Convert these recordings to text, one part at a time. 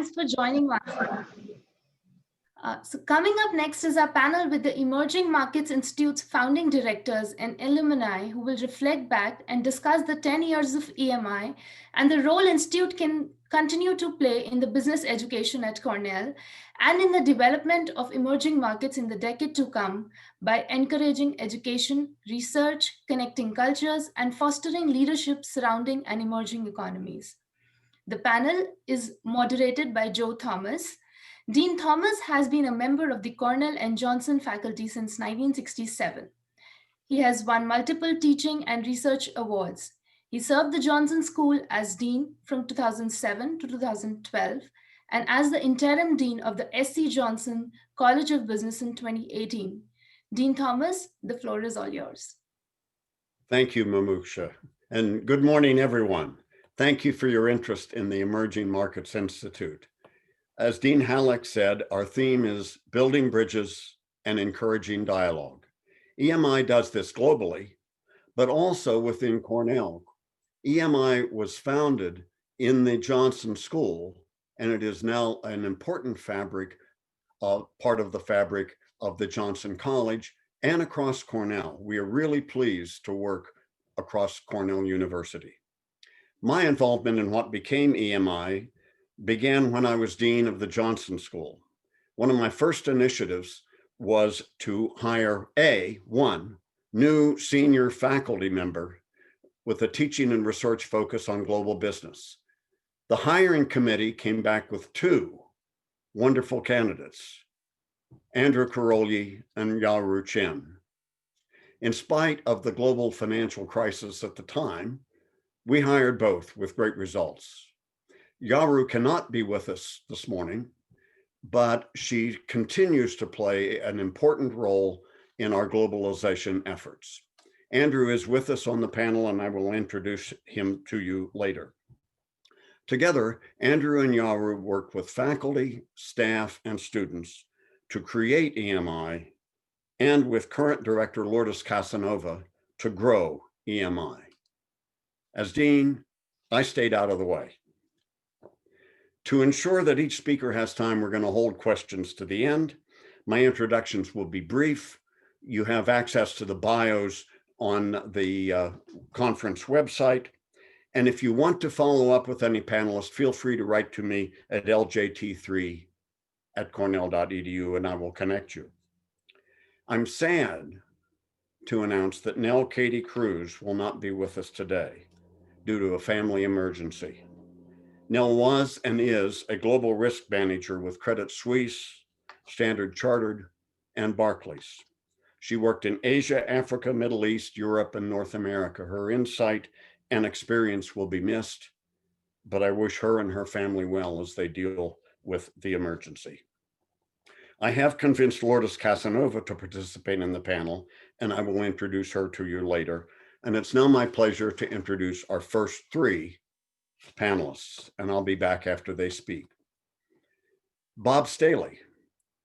Thanks for joining us. So coming up next is our panel with the Emerging Markets Institute's founding directors and alumni who will reflect back and discuss the 10 years of EMI and the role Institute can continue to play in the business education at Cornell and in the development of emerging markets in the decade to come by encouraging education, research, connecting cultures, and fostering leadership surrounding and emerging economies. The panel is moderated by Joe Thomas. Dean Thomas has been a member of the Cornell and Johnson faculty since 1967. He has won multiple teaching and research awards. He served the Johnson School as Dean from 2007 to 2012 and as the interim Dean of the S.C. Johnson College of Business in 2018. Dean Thomas, the floor is all yours. Thank you, Mamuksha, and good morning, everyone. Thank you for your interest in the Emerging Markets Institute. As Dean Halleck said, our theme is building bridges and encouraging dialogue. EMI does this globally, but also within Cornell. EMI was founded in the Johnson School, and it is now an important part of the fabric of the Johnson College and across Cornell. We are really pleased to work across Cornell University. My involvement in what became EMI began when I was Dean of the Johnson School. One of my first initiatives was to hire one new senior faculty member with a teaching and research focus on global business. The hiring committee came back with two wonderful candidates, Andrew Karolyi and Yaoru Chen. In spite of the global financial crisis at the time, we hired both with great results. Yaoru cannot be with us this morning, but she continues to play an important role in our globalization efforts. Andrew is with us on the panel, and I will introduce him to you later. Together, Andrew and Yaoru worked with faculty, staff, and students to create EMI, and with current director Lourdes Casanova to grow EMI. As Dean, I stayed out of the way. To ensure that each speaker has time, we're going to hold questions to the end. My introductions will be brief. You have access to the bios on the conference website. And if you want to follow up with any panelists, feel free to write to me at ljt3@cornell.edu and I will connect you. I'm sad to announce that Nell Katie Cruz will not be with us today due to a family emergency. Nell was and is a global risk manager with Credit Suisse, Standard Chartered, and Barclays. She worked in Asia, Africa, Middle East, Europe, and North America. Her insight and experience will be missed, but I wish her and her family well as they deal with the emergency. I have convinced Lourdes Casanova to participate in the panel, and I will introduce her to you later. And it's now my pleasure to introduce our first three panelists, and I'll be back after they speak. Bob Staley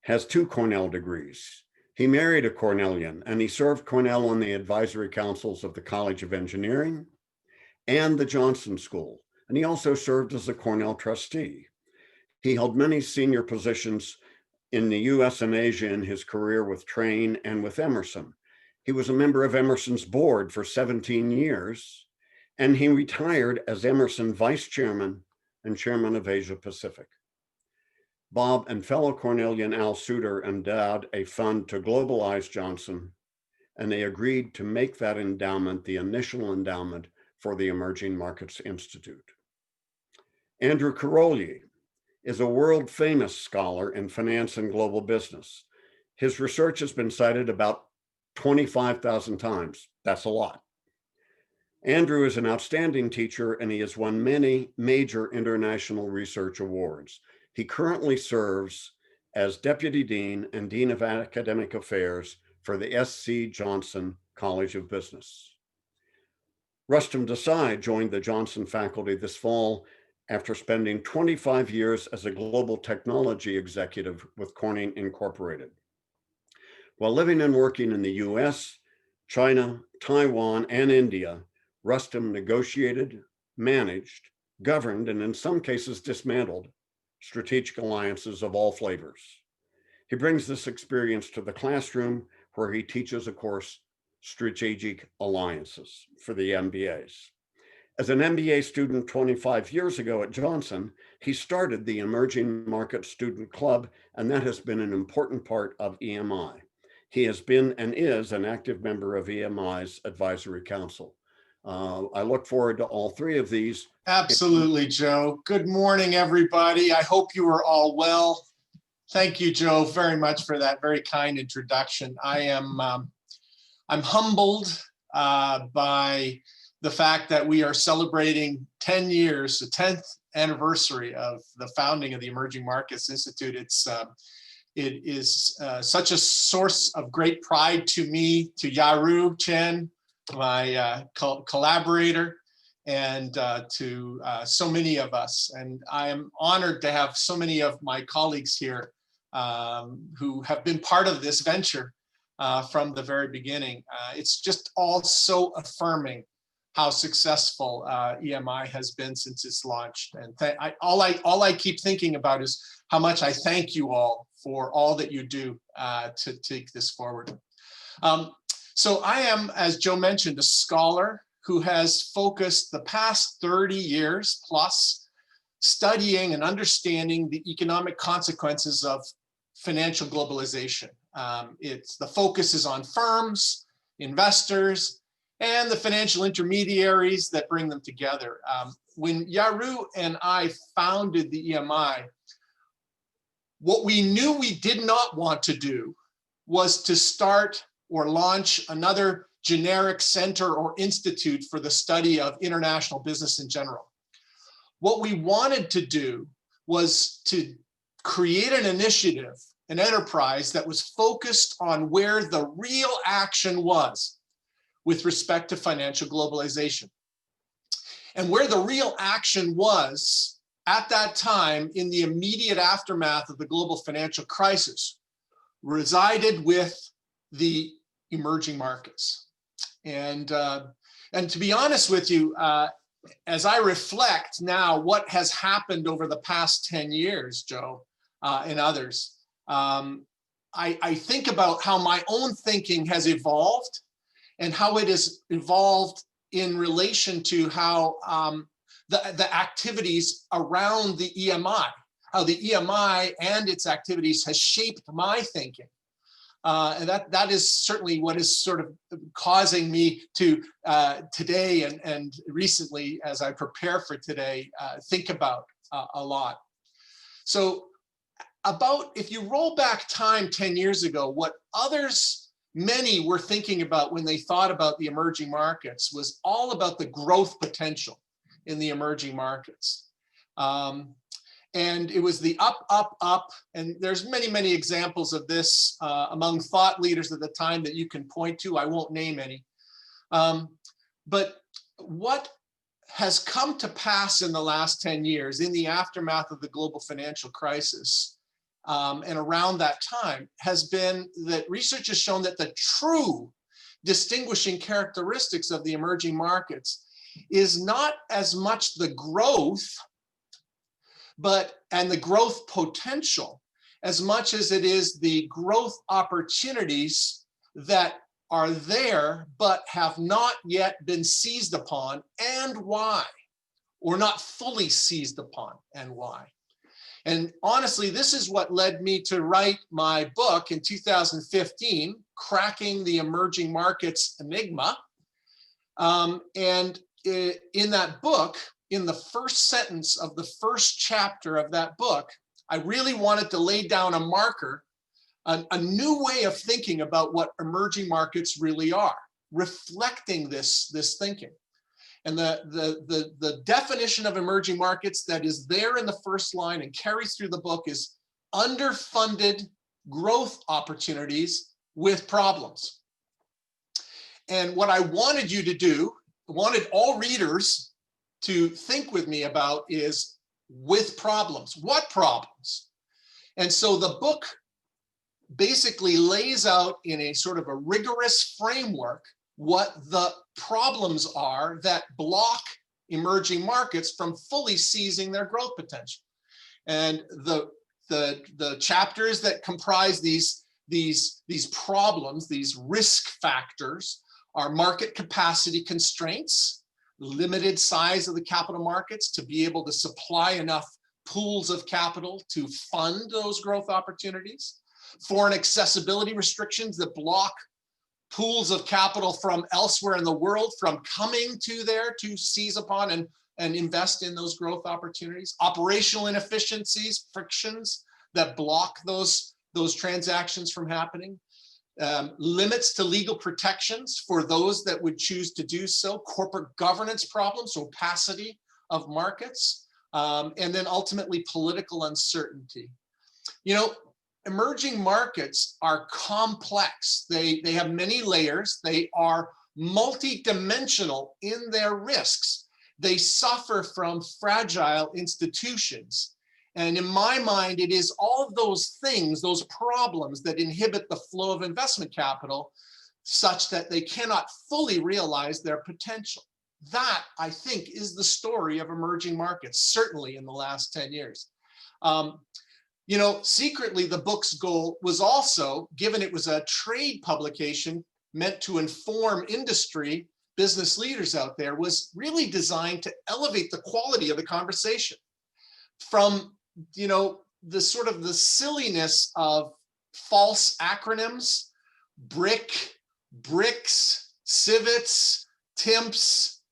has 2 Cornell degrees. He married a Cornellian, and he served Cornell on the advisory councils of the College of Engineering and the Johnson School, and he also served as a Cornell trustee. He held many senior positions in the US and Asia in his career with Train and with Emerson. He was a member of Emerson's board for 17 years, and he retired as Emerson vice chairman and chairman of Asia Pacific. Bob and fellow Cornellian Al Suter endowed a fund to globalize Johnson, and they agreed to make that endowment the initial endowment for the Emerging Markets Institute. Andrew Karolyi is a world-famous scholar in finance and global business. His research has been cited about 25,000 times. That's a lot. Andrew is an outstanding teacher, and he has won many major international research awards. He currently serves as Deputy Dean and Dean of Academic Affairs for the S.C. Johnson College of Business. Rustam Desai joined the Johnson faculty this fall after spending 25 years as a global technology executive with Corning Incorporated. While living and working in the US, China, Taiwan, and India, Rustam negotiated, managed, governed, and in some cases dismantled strategic alliances of all flavors. He brings this experience to the classroom where he teaches a course, Strategic Alliances, for the MBAs. As an MBA student 25 years ago at Johnson, he started the Emerging Market Student Club, and that has been an important part of EMI. He has been and is an active member of EMI's Advisory Council. I look forward to all three of these. Absolutely, Joe. Good morning, everybody. I hope you are all well. Thank you, Joe, very much for that very kind introduction. I'm humbled by the fact that we are celebrating 10 years, the 10th anniversary of the founding of the Emerging Markets Institute. It is such a source of great pride to me, to Yaru Chen, my collaborator, and to so many of us. And I am honored to have so many of my colleagues here who have been part of this venture from the very beginning. It's just all so affirming how successful EMI has been since its launch. And all I keep thinking about is how much I thank you all for all that you do to take this forward. So I am, as Joe mentioned, a scholar who has focused the past 30 years plus studying and understanding the economic consequences of financial globalization. The focus is on firms, investors, and the financial intermediaries that bring them together. When Yaru and I founded the EMI, what we knew we did not want to do was to start or launch another generic center or institute for the study of international business in general. What we wanted to do was to create an initiative, an enterprise that was focused on where the real action was with respect to financial globalization. And where the real action was at that time in the immediate aftermath of the global financial crisis resided with the emerging markets. And to be honest with you, as I reflect now what has happened over the past 10 years, Joe, and others, I think about how my own thinking has evolved and how it has evolved in relation to how the activities around the EMI, how the EMI and its activities has shaped my thinking. And that is certainly what is sort of causing me to today and recently, as I prepare for today, think about a lot. So if you roll back time 10 years ago, what many were thinking about when they thought about the emerging markets was all about the growth potential in the emerging markets. And it was the up, up, up. And there's many, many examples of this among thought leaders at the time that you can point to. I won't name any. But what has come to pass in the last 10 years in the aftermath of the global financial crisis and around that time has been that research has shown that the true distinguishing characteristics of the emerging markets is not as much the growth and the growth potential as much as it is the growth opportunities that are there but have not yet been seized upon, and why, or not fully seized upon, and why. And honestly, this is what led me to write my book in 2015, Cracking the Emerging Markets Enigma. And in that book, in the first sentence of the first chapter of that book, I really wanted to lay down a marker, a new way of thinking about what emerging markets really are, reflecting this thinking. And the definition of emerging markets that is there in the first line and carries through the book is underfunded growth opportunities with problems. And what I wanted you to do, wanted all readers to think with me about is with problems. What problems? And so the book basically lays out in a sort of a rigorous framework what the problems are that block emerging markets from fully seizing their growth potential. And the chapters that comprise these problems, these risk factors, are market capacity constraints, limited size of the capital markets to be able to supply enough pools of capital to fund those growth opportunities, foreign accessibility restrictions that block pools of capital from elsewhere in the world from coming to there to seize upon and invest in those growth opportunities, operational inefficiencies, frictions that block those transactions from happening, limits to legal protections for those that would choose to do so, corporate governance problems, opacity of markets, and then ultimately political uncertainty. You know, emerging markets are complex. They have many layers. They are multidimensional in their risks. They suffer from fragile institutions. And in my mind, it is all of those things, those problems that inhibit the flow of investment capital such that they cannot fully realize their potential. That, I think, is the story of emerging markets, certainly in the last 10 years. You know, secretly, the book's goal was also, given it was a trade publication meant to inform industry, business leaders out there, was really designed to elevate the quality of the conversation from, you know, the sort of the silliness of false acronyms, BRIC, BRICS, civets, TIMPs.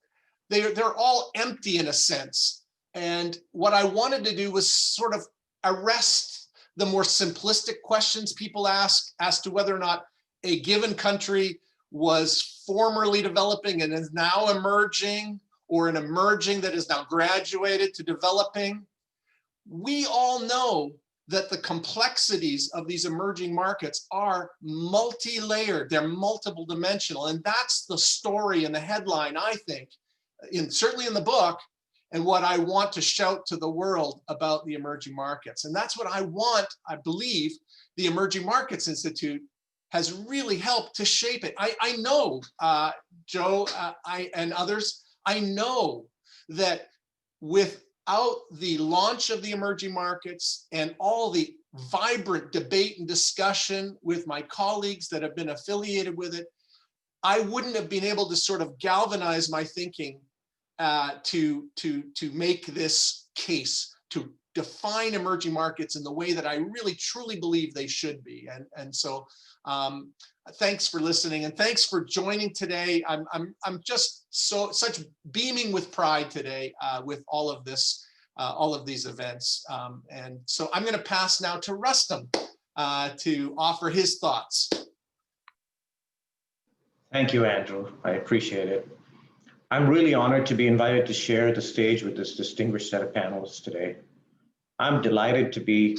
They're all empty in a sense. And what I wanted to do was sort of arrest the more simplistic questions people ask as to whether or not a given country was formerly developing and is now emerging, or an emerging that is now graduated to developing. We all know that the complexities of these emerging markets are multi-layered, they're multiple dimensional, and that's the story and the headline, I think, certainly in the book, and what I want to shout to the world about the emerging markets. And that's what I want, I believe, the Emerging Markets Institute has really helped to shape it. I know, Joe, and others, I know that without the launch of the emerging markets and all the vibrant debate and discussion with my colleagues that have been affiliated with it, I wouldn't have been able to sort of galvanize my thinking to make this case, to define emerging markets in the way that I really truly believe they should be. And so thanks for listening, and thanks for joining today. I'm just such beaming with pride today with all of this, all of these events. And so I'm going to pass now to Rustam to offer his thoughts. Thank you, Andrew. I appreciate it. I'm really honored to be invited to share the stage with this distinguished set of panelists today. I'm delighted to be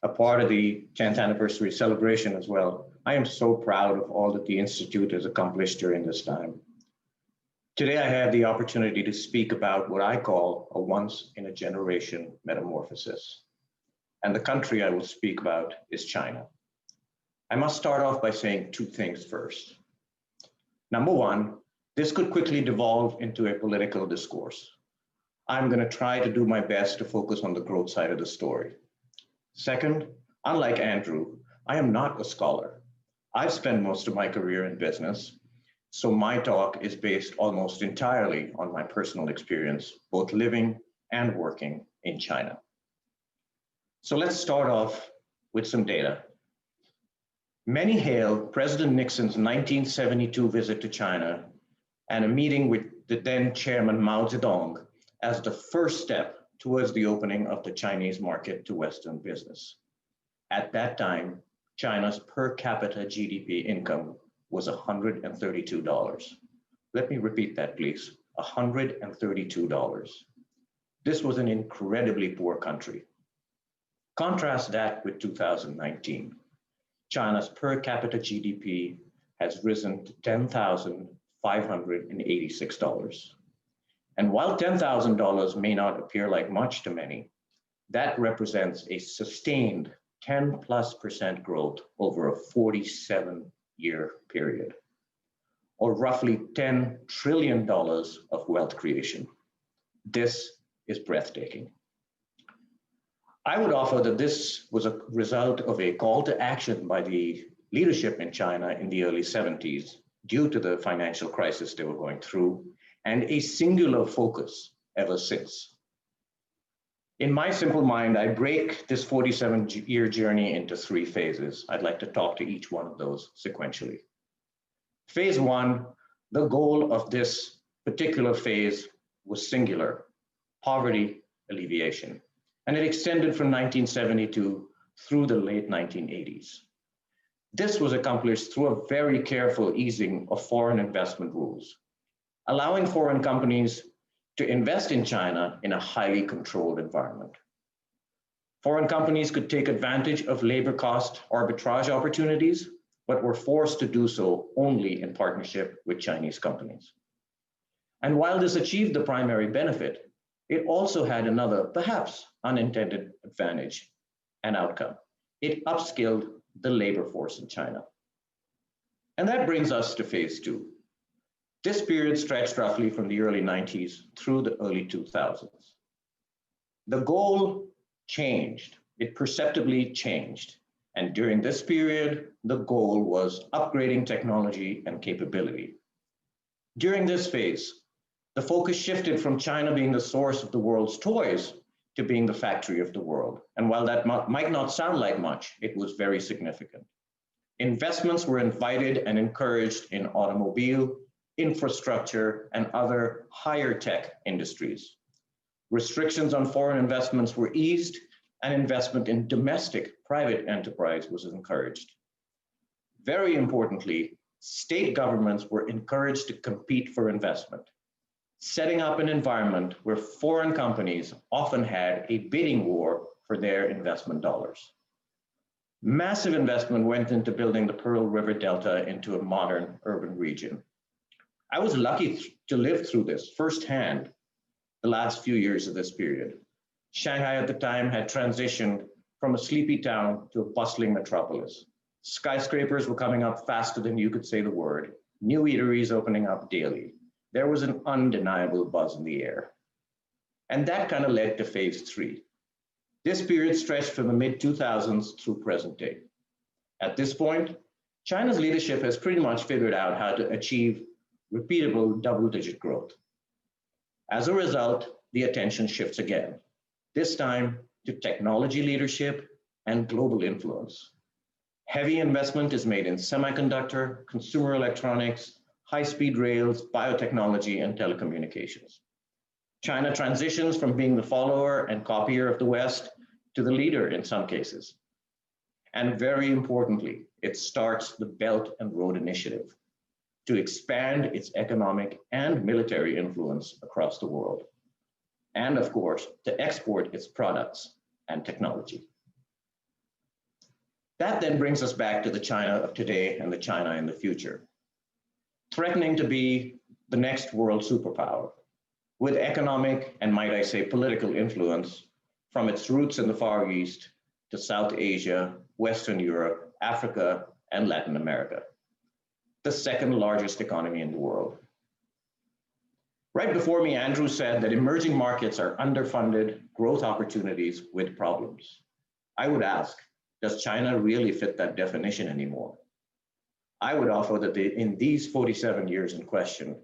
a part of the 10th anniversary celebration as well. I am so proud of all that the Institute has accomplished during this time. Today, I have the opportunity to speak about what I call a once-in-a-generation metamorphosis. And the country I will speak about is China. I must start off by saying two things first. Number one, this could quickly devolve into a political discourse. I'm going to try to do my best to focus on the growth side of the story. Second, unlike Andrew, I am not a scholar. I've spent most of my career in business, so my talk is based almost entirely on my personal experience, both living and working in China. So let's start off with some data. Many hail President Nixon's 1972 visit to China and a meeting with the then chairman Mao Zedong as the first step towards the opening of the Chinese market to Western business. At that time, China's per capita GDP income was $132. Let me repeat that, please, $132. This was an incredibly poor country. Contrast that with 2019. China's per capita GDP has risen to $10,586. And while $10,000 may not appear like much to many, that represents a sustained 10+% growth over a 47-year period, or roughly $10 trillion of wealth creation. This is breathtaking. I would offer that this was a result of a call to action by the leadership in China in the early 70s due to the financial crisis they were going through, and a singular focus ever since. In my simple mind, I break this 47-year journey into 3 phases. I'd like to talk to each one of those sequentially. Phase 1, the goal of this particular phase was singular: poverty alleviation. And it extended from 1972 through the late 1980s. This was accomplished through a very careful easing of foreign investment rules, allowing foreign companies to invest in China in a highly controlled environment. Foreign companies could take advantage of labor cost arbitrage opportunities, but were forced to do so only in partnership with Chinese companies. And while this achieved the primary benefit, it also had another, perhaps unintended advantage and outcome. It upskilled the labor force in China. And that brings us to phase 2. This period stretched roughly from the early 90s through the early 2000s. The goal changed. It perceptibly changed. And during this period, the goal was upgrading technology and capability. During this phase, the focus shifted from China being the source of the world's toys to being the factory of the world. And while that might not sound like much, it was very significant. Investments were invited and encouraged in automobile, infrastructure, and other higher tech industries. Restrictions on foreign investments were eased, and investment in domestic private enterprise was encouraged. Very importantly, state governments were encouraged to compete for investment, setting up an environment where foreign companies often had a bidding war for their investment dollars. Massive investment went into building the Pearl River Delta into a modern urban region. I was lucky to live through this firsthand the last few years of this period. Shanghai at the time had transitioned from a sleepy town to a bustling metropolis. Skyscrapers were coming up faster than you could say the word. New eateries opening up daily. There was an undeniable buzz in the air. And that kind of led to phase 3. This period stretched from the mid-2000s through present day. At this point, China's leadership has pretty much figured out how to achieve repeatable double-digit growth. As a result, the attention shifts again, this time to technology leadership and global influence. Heavy investment is made in semiconductor, consumer electronics, high-speed rails, biotechnology, and telecommunications. China transitions from being the follower and copier of the West to the leader in some cases. And very importantly, it starts the Belt and Road Initiative to expand its economic and military influence across the world. And of course, to export its products and technology. That then brings us back to the China of today and the China in the future, threatening to be the next world superpower, with economic and, might I say, political influence from its roots in the Far East to South Asia, Western Europe, Africa, and Latin America, the second largest economy in the world. Right before me, Andrew said that emerging markets are underfunded growth opportunities with problems. I would ask, does China really fit that definition anymore? I would offer that in these 47 years in question,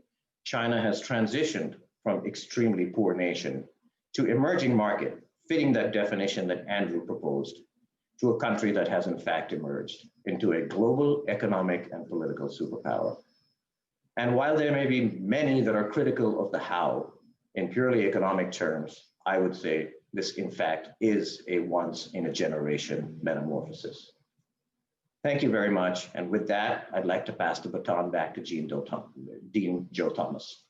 China has transitioned from extremely poor nation to emerging market, fitting that definition that Andrew proposed, to a country that has in fact emerged into a global economic and political superpower. And while there may be many that are critical of the how in purely economic terms, I would say this in fact is a once in a generation metamorphosis. Thank you very much. And with that, I'd like to pass the baton back to Dean Joe Thomas.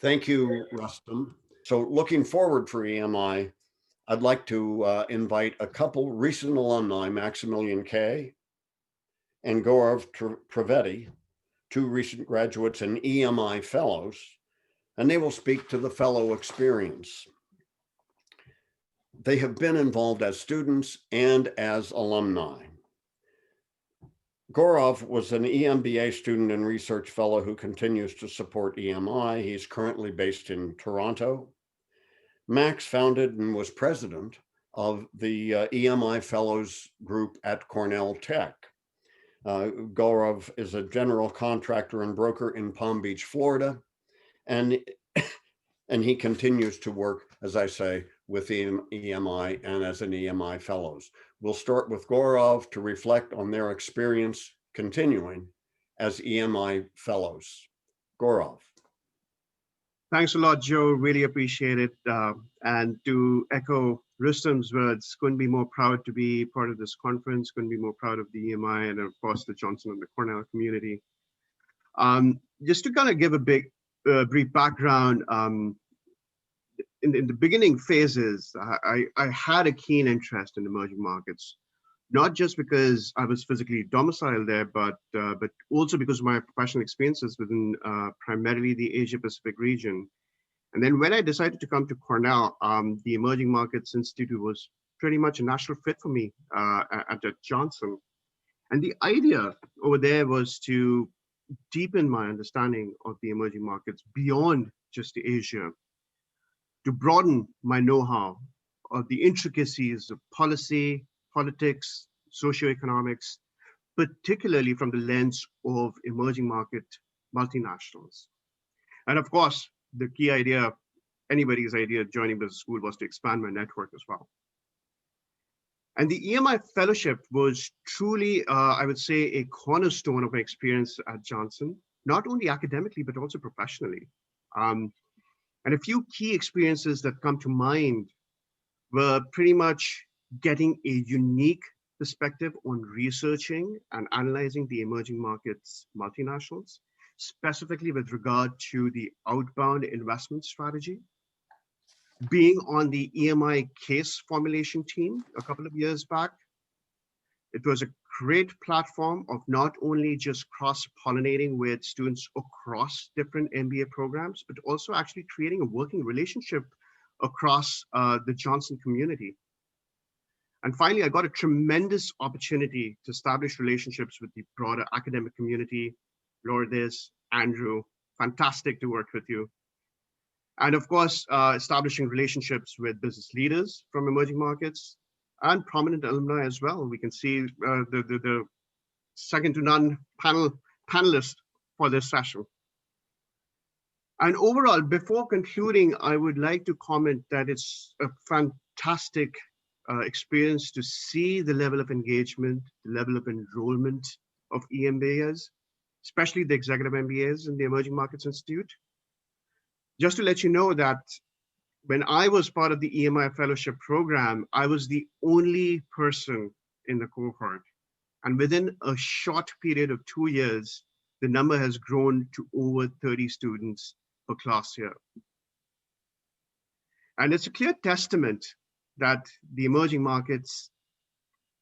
Thank you, Rustam. So looking forward for EMI, I'd like to invite a couple recent alumni, Maximilian Kay and Gaurav Trivedi, 2 recent graduates and EMI fellows, and they will speak to the fellow experience. They have been involved as students and as alumni. Gaurav was an EMBA student and research fellow who continues to support EMI. He's currently based in Toronto. Max founded and was president of the EMI Fellows group at Cornell Tech. Gaurav is a general contractor and broker in Palm Beach, Florida, and he continues to work, as I say, with EMI and as an EMI Fellows. We'll start with Gaurav to reflect on their experience continuing as EMI Fellows. Gaurav. Thanks a lot, Joe. Really appreciate it. And to echo Rustam's words, couldn't be more proud to be part of this conference, couldn't be more proud of the EMI and of course the Johnson and the Cornell community. Just to kind of give a brief background, in the beginning phases, I had a keen interest in emerging markets, not just because I was physically domiciled there, but also because of my professional experiences within primarily the Asia Pacific region. And then when I decided to come to Cornell, the Emerging Markets Institute was pretty much a natural fit for me at Johnson. And the idea over there was to deepen my understanding of the emerging markets beyond just Asia, to broaden my know-how of the intricacies of policy, politics, socioeconomics, particularly from the lens of emerging market multinationals. And of course, the key idea, anybody's idea of joining business school was to expand my network as well. And the EMI fellowship was truly, I would say, a cornerstone of my experience at Johnson, not only academically, but also professionally. And a few key experiences that come to mind were pretty much getting a unique perspective on researching and analyzing the emerging markets multinationals, specifically with regard to the outbound investment strategy. Being on the EMI case formulation team a couple of years back, it was a great platform of not only just cross-pollinating with students across different MBA programs, but also actually creating a working relationship across the Johnson community. And finally, I got a tremendous opportunity to establish relationships with the broader academic community. Lourdes, Andrew, fantastic to work with you. And of course, establishing relationships with business leaders from emerging markets and prominent alumni as well. We can see the second to none panelists for this session. And overall, before concluding, I would like to comment that it's a fantastic experience to see the level of engagement, the level of enrollment of EMBAs, especially the executive MBAs in the Emerging Markets Institute. Just to let you know that when I was part of the EMI Fellowship Program, I was the only person in the cohort. And within a short period of 2 years, the number has grown to over 30 students per class year. And it's a clear testament that the Emerging Markets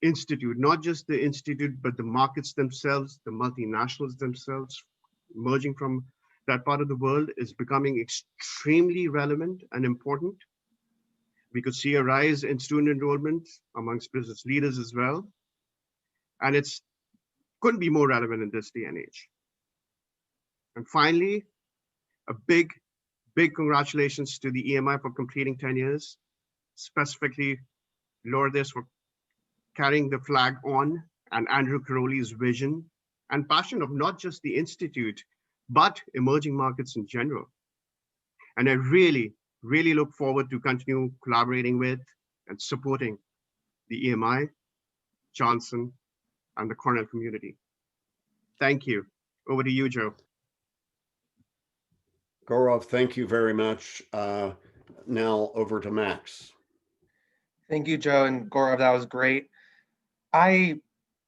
Institute, not just the institute, but the markets themselves, the multinationals themselves, emerging from that part of the world, is becoming extremely relevant and important. We could see a rise in student enrollment amongst business leaders as well. And it's couldn't be more relevant in this day and age. And finally, a big congratulations to the EMI for completing 10 years, specifically Lourdes for carrying the flag on, and Andrew Caroli's vision and passion of not just the Institute, but emerging markets in general. And I really look forward to continue collaborating with and supporting the EMI, Johnson, and the Cornell community. Thank you. Over to you, Joe. Gaurav, thank you very much. Now over to Max. Thank you, Joe and Gaurav. That was great. I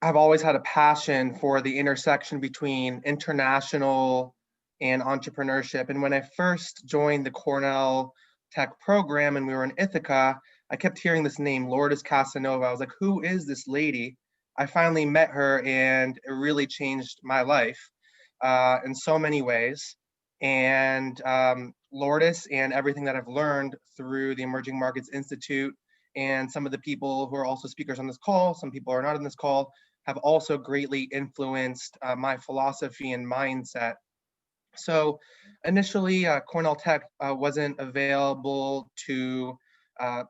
have always had a passion for the intersection between international and entrepreneurship. And when I first joined the Cornell Tech program and we were in Ithaca, I kept hearing this name, Lourdes Casanova. I was like, who is this lady? I finally met her and it really changed my life in so many ways. And Lourdes and everything that I've learned through the Emerging Markets Institute and some of the people who are also speakers on this call, some people are not on this call, have also greatly influenced my philosophy and mindset. So initially, Cornell Tech wasn't available to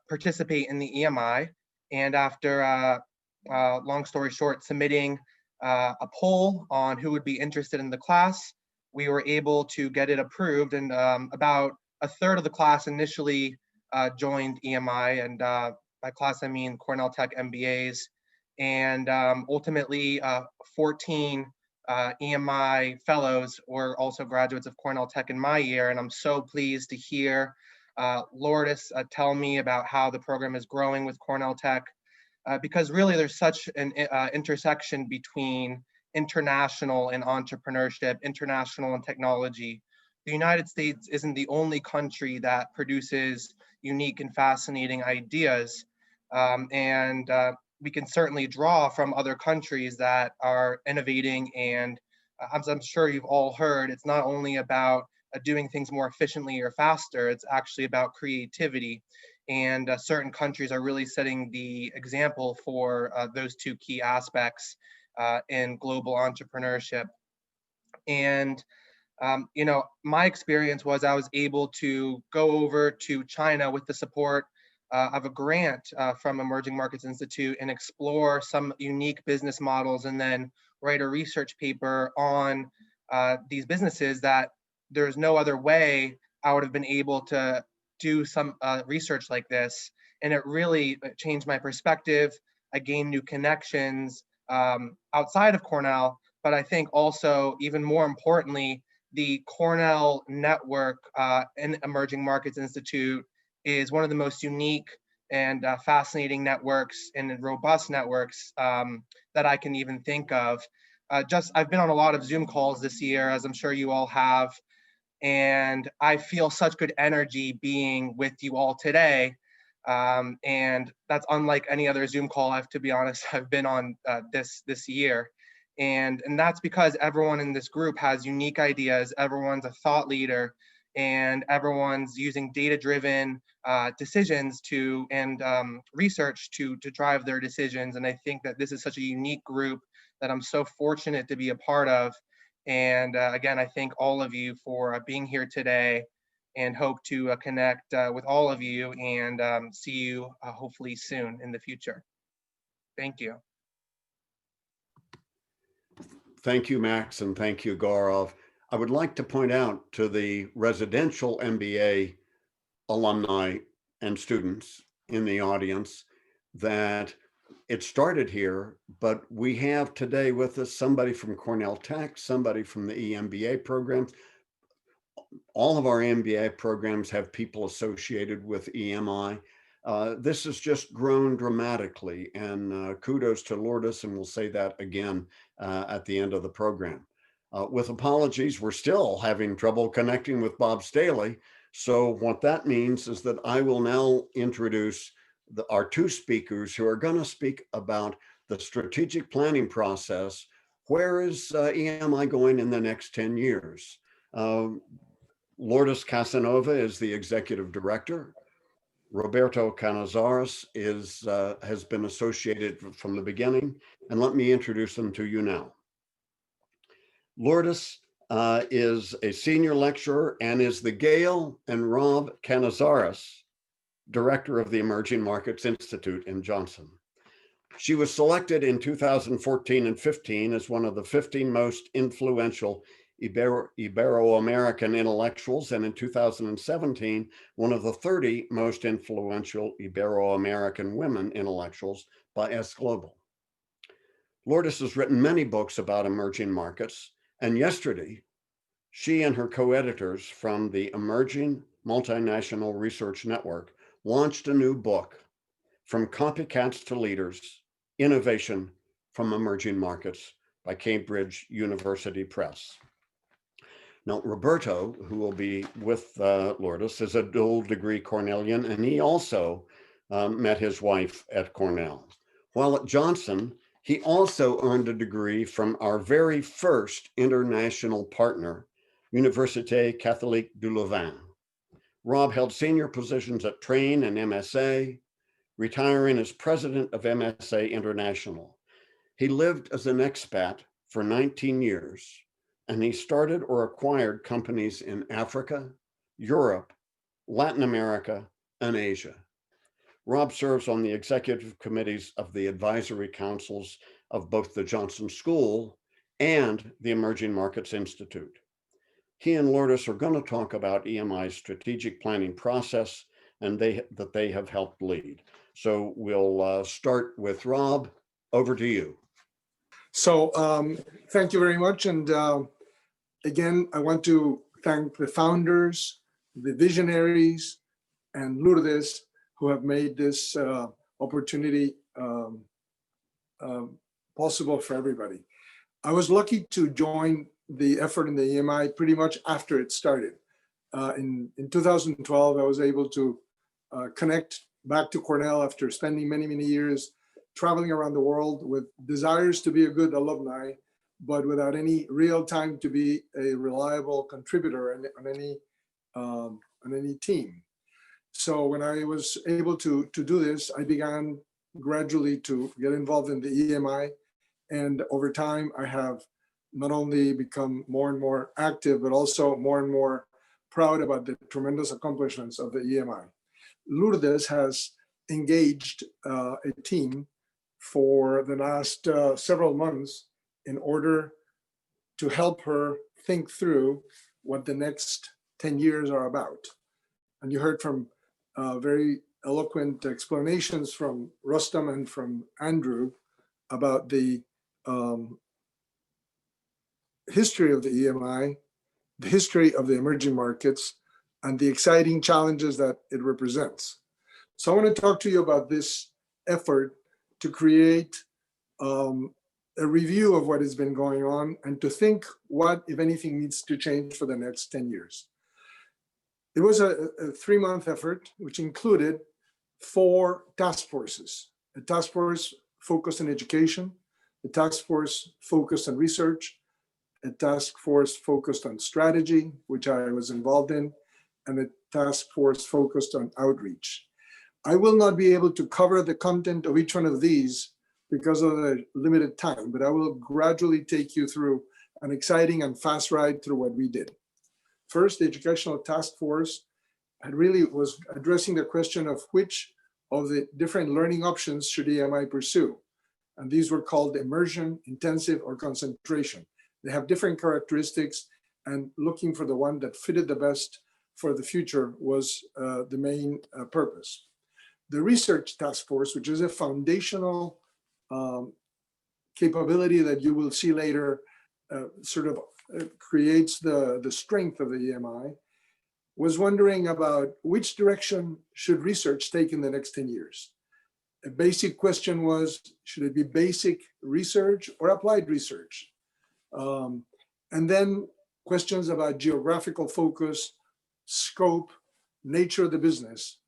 participate in the EMI. And after, long story short, submitting a poll on who would be interested in the class, we were able to get it approved. And about a third of the class initially joined EMI. And by class, I mean Cornell Tech MBAs. And ultimately, 14 EMI fellows were also graduates of Cornell Tech in my year, and I'm so pleased to hear Lourdes tell me about how the program is growing with Cornell Tech, because really there's such an intersection between international and entrepreneurship, international and technology. The United States isn't the only country that produces unique and fascinating ideas, and we can certainly draw from other countries that are innovating. And as I'm sure you've all heard, it's not only about doing things more efficiently or faster, it's actually about creativity. And certain countries are really setting the example for those two key aspects in global entrepreneurship. And my experience was I was able to go over to China with the support of a grant from Emerging Markets Institute and explore some unique business models, and then write a research paper on these businesses that there's no other way I would have been able to do some research like this. And it really changed my perspective. I gained new connections outside of Cornell, but I think also, even more importantly, the Cornell network and Emerging Markets Institute is one of the most unique and fascinating networks and robust networks that I can even think of. I've been on a lot of Zoom calls this year, as I'm sure you all have, and I feel such good energy being with you all today. And that's unlike any other Zoom call, to be honest, I've been on this year. And that's because everyone in this group has unique ideas, everyone's a thought leader, and everyone's using data-driven decisions and research to drive their decisions. And I think that this is such a unique group that I'm so fortunate to be a part of. And again, I thank all of you for being here today, and hope to connect with all of you and see you hopefully soon in the future. Thank you. Thank you, Max, and thank you, Gaurav. I would like to point out to the residential MBA alumni and students in the audience that it started here, but we have today with us somebody from Cornell Tech, somebody from the EMBA programs. All of our MBA programs have people associated with EMI. This has just grown dramatically, and kudos to Lourdes, and we'll say that again at the end of the program. With apologies, we're still having trouble connecting with Bob Staley. So what that means is that I will now introduce our two speakers who are going to speak about the strategic planning process. Where is EMI going in the next 10 years? Lourdes Casanova is the executive director. Roberto Canizares has been associated from the beginning, and let me introduce them to you now. Lourdes is a senior lecturer and is the Gail and Rob Canizares director of the Emerging Markets Institute in Johnson. She was selected in 2014 and 15 as one of the 15 most influential Ibero-American intellectuals, and in 2017, one of the 30 most influential Ibero-American women intellectuals by S Global. Lourdes has written many books about emerging markets, and yesterday, she and her co-editors from the Emerging Multinational Research Network launched a new book, From Copycats to Leaders, Innovation from Emerging Markets by Cambridge University Press. Now, Roberto, who will be with Lourdes, is a dual degree Cornellian, and he also met his wife at Cornell. While at Johnson, he also earned a degree from our very first international partner, Université Catholique du Louvain. Rob held senior positions at Train and MSA, retiring as president of MSA International. He lived as an expat for 19 years and he started or acquired companies in Africa, Europe, Latin America, and Asia. Rob serves on the executive committees of the advisory councils of both the Johnson School and the Emerging Markets Institute. He and Lourdes are going to talk about EMI's strategic planning process and that they have helped lead. So we'll start with Rob. Over to you. So thank you very much. And again, I want to thank the founders, the visionaries, and Lourdes, who have made this opportunity possible for everybody. I was lucky to join the effort in the EMI pretty much after it started. In 2012, I was able to connect back to Cornell after spending many, many years traveling around the world with desires to be a good alumni, but without any real time to be a reliable contributor on any team. So when I was able to do this, I began gradually to get involved in the EMI. And over time, I have not only become more and more active, but also more and more proud about the tremendous accomplishments of the EMI. Lourdes has engaged a team for the last several months in order to help her think through what the next 10 years are about. And you heard from very eloquent explanations from Rustam and from Andrew about the history of the EMI, the history of the emerging markets, and the exciting challenges that it represents. So I want to talk to you about this effort to create a review of what has been going on and to think what, if anything, needs to change for the next 10 years. It was a 3-month effort, which included 4 task forces: a task force focused on education, a task force focused on research, a task force focused on strategy, which I was involved in, and a task force focused on outreach. I will not be able to cover the content of each one of these because of the limited time, but I will gradually take you through an exciting and fast ride through what we did. First, the educational task force was addressing the question of which of the different learning options should EMI pursue. And these were called immersion, intensive, or concentration. They have different characteristics, and looking for the one that fitted the best for the future was the main purpose. The research task force, which is a foundational capability that you will see later, creates the strength of the EMI, was wondering about which direction should research take in the next 10 years. A basic question was, should it be basic research or applied research? And then questions about geographical focus, scope, nature of the business,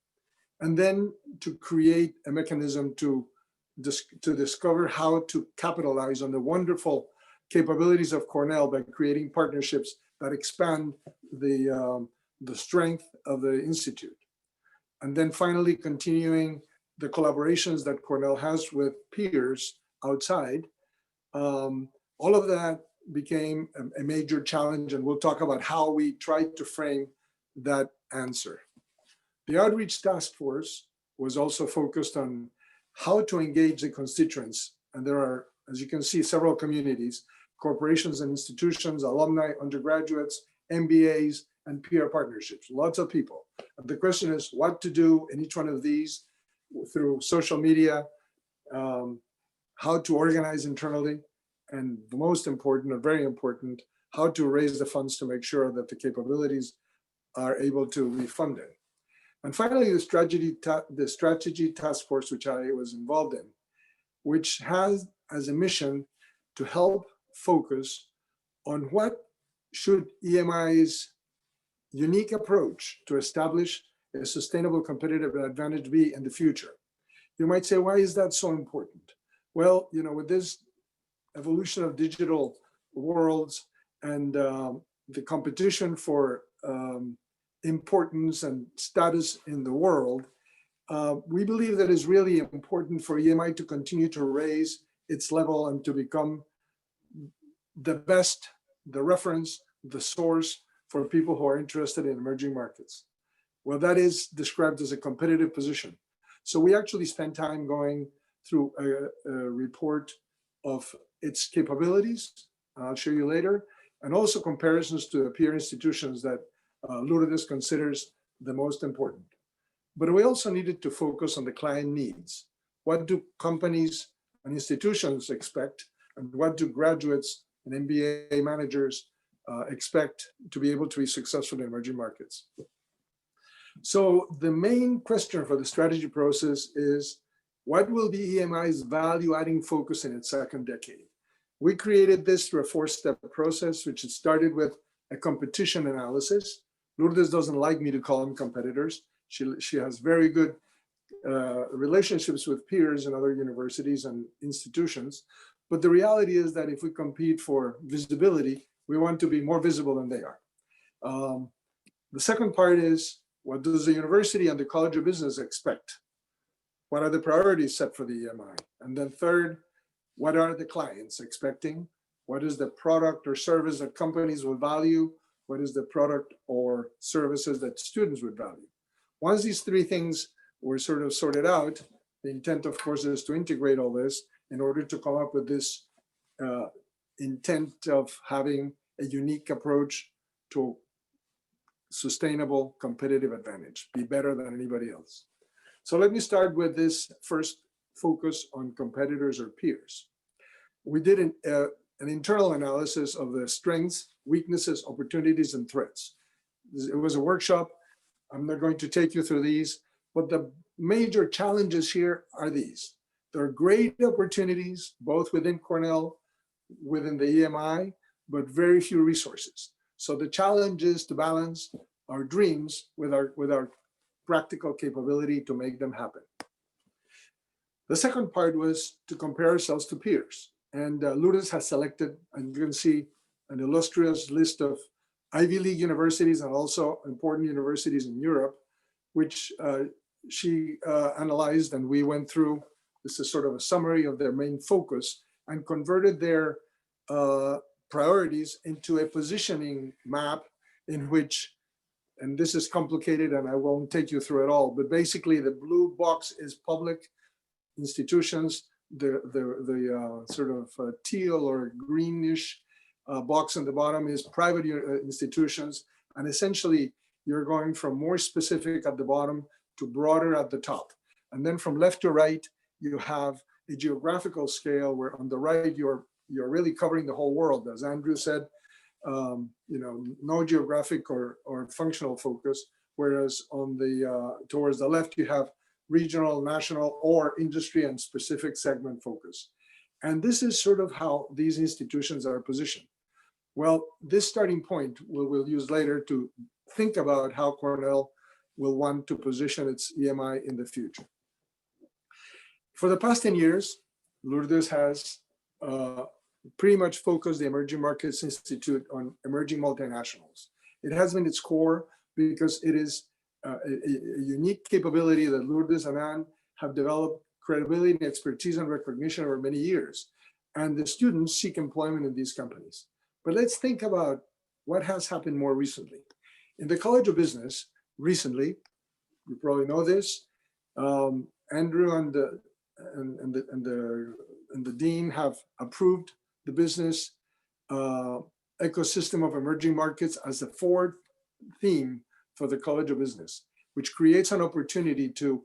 and then to create a mechanism to discover how to capitalize on the wonderful capabilities of Cornell by creating partnerships that expand the strength of the Institute. And then finally continuing the collaborations that Cornell has with peers outside. All of that became a major challenge, and we'll talk about how we tried to frame that answer. The outreach task force was also focused on how to engage the constituents. And there are, as you can see, several communities: corporations and institutions, alumni, undergraduates, MBAs, and peer partnerships, lots of people. And the question is what to do in each one of these through social media, how to organize internally, and the most important, or very important, how to raise the funds to make sure that the capabilities are able to be funded. And finally, the strategy task force, which I was involved in, which has as a mission to help focus on what should EMI's unique approach to establish a sustainable competitive advantage be in the future. You might say, why is that so important? Well, with this evolution of digital worlds and the competition for importance and status in the world, we believe that it's really important for EMI to continue to raise its level and to become the best the reference, the source for people who are interested in emerging markets. Well, that is described as a competitive position. So we actually spent time going through a report of its capabilities, I'll show you later, and also comparisons to the peer institutions that Lourdes considers the most important. But we also needed to focus on the client needs. What do companies and institutions expect, and what do graduates and MBA managers expect to be able to be successful in emerging markets? So the main question for the strategy process is, what will be EMI's value-adding focus in its second decade? We created this through a four-step process, which started with a competition analysis. Lourdes doesn't like me to call them competitors. She has very good relationships with peers in other universities and institutions. But the reality is that if we compete for visibility, we want to be more visible than they are. The second part is, what does the university and the College of Business expect? What are the priorities set for the EMI? And then third, what are the clients expecting? What is the product or service that companies will value? What is the product or services that students would value? Once these three things were sort of sorted out, the intent, of course, is to integrate all this in order to come up with this intent of having a unique approach to sustainable competitive advantage, be better than anybody else. So let me start with this first focus on competitors or peers. We did an internal analysis of the strengths, weaknesses, opportunities, and threats. It was a workshop. I'm not going to take you through these, but the major challenges here are these. There are great opportunities, both within Cornell, within the EMI, but very few resources. So the challenge is to balance our dreams with our practical capability to make them happen. The second part was to compare ourselves to peers. And Lourdes has selected, and you can see an illustrious list of Ivy League universities and also important universities in Europe, which she analyzed, and we went through. This is sort of a summary of their main focus, and converted their priorities into a positioning map in which, and this is complicated and I won't take you through it all, but basically the blue box is public institutions, the sort of teal or greenish box on the bottom is private institutions, and essentially you're going from more specific at the bottom to broader at the top. And then from left to right, you have a geographical scale where on the right, you're really covering the whole world. As Andrew said, no geographic or functional focus, whereas on the towards the left, you have regional, national, or industry and specific segment focus. And this is sort of how these institutions are positioned. Well, this starting point we'll use later to think about how Cornell will want to position its EMI in the future. For the past 10 years, Lourdes has pretty much focused the Emerging Markets Institute on emerging multinationals. It has been its core because it is a unique capability that Lourdes and Anne have developed credibility and expertise and recognition over many years. And the students seek employment in these companies. But let's think about what has happened more recently. In the College of Business, recently, you probably know this, Andrew and the dean have approved the business ecosystem of emerging markets as the fourth theme for the College of Business, which creates an opportunity to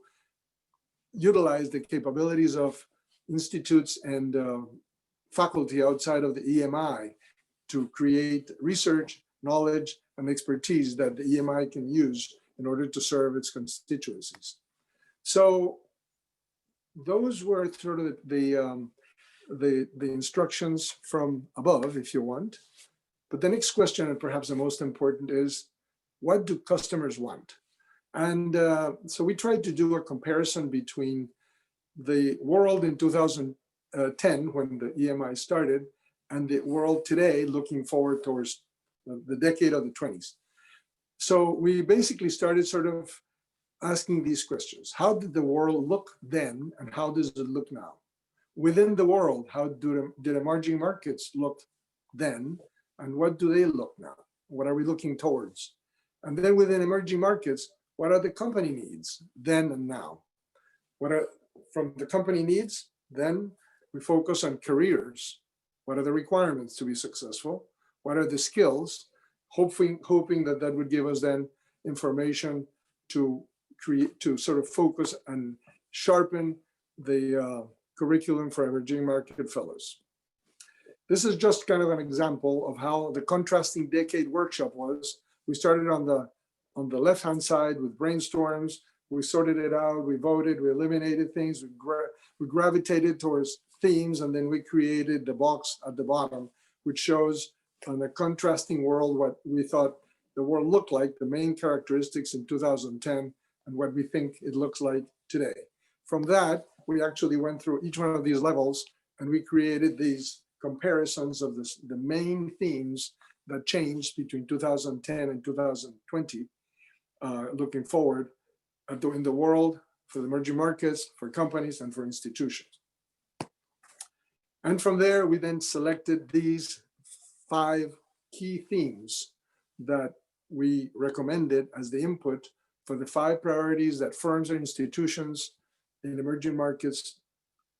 utilize the capabilities of institutes and faculty outside of the EMI to create research, knowledge, and expertise that the EMI can use in order to serve its constituencies. So those were sort of the instructions from above, if you want. But the next question, and perhaps the most important, is what do customers want? And so we tried to do a comparison between the world in 2010, when the EMI started, and the world today, looking forward towards the decade of the 20s. So we basically started sort of asking these questions. How did the world look then, and how does it look now? Within the world, how did emerging markets look then, And what do they look now? What are we looking towards? And then within emerging markets, what are the company needs then and now? What are, from the company needs, then we focus on careers. What are the requirements to be successful? What are the skills? Hoping that that would give us then information to create, to sort of focus and sharpen the curriculum for emerging market fellows. This is just kind of an example of how the contrasting decade workshop was. We started on the left-hand side with brainstorms. We sorted it out, we voted, we eliminated things, we gravitated towards themes, and then we created the box at the bottom, which shows on a contrasting world what we thought the world looked like, the main characteristics in 2010, and what we think it looks like today. From that, we actually went through each one of these levels, and we created these comparisons of the main themes that changed between 2010 and 2020, looking forward in the world, for the emerging markets, for companies, and for institutions. And from there, we then selected these 5 key themes that we recommended as the input for the 5 priorities that firms and institutions in emerging markets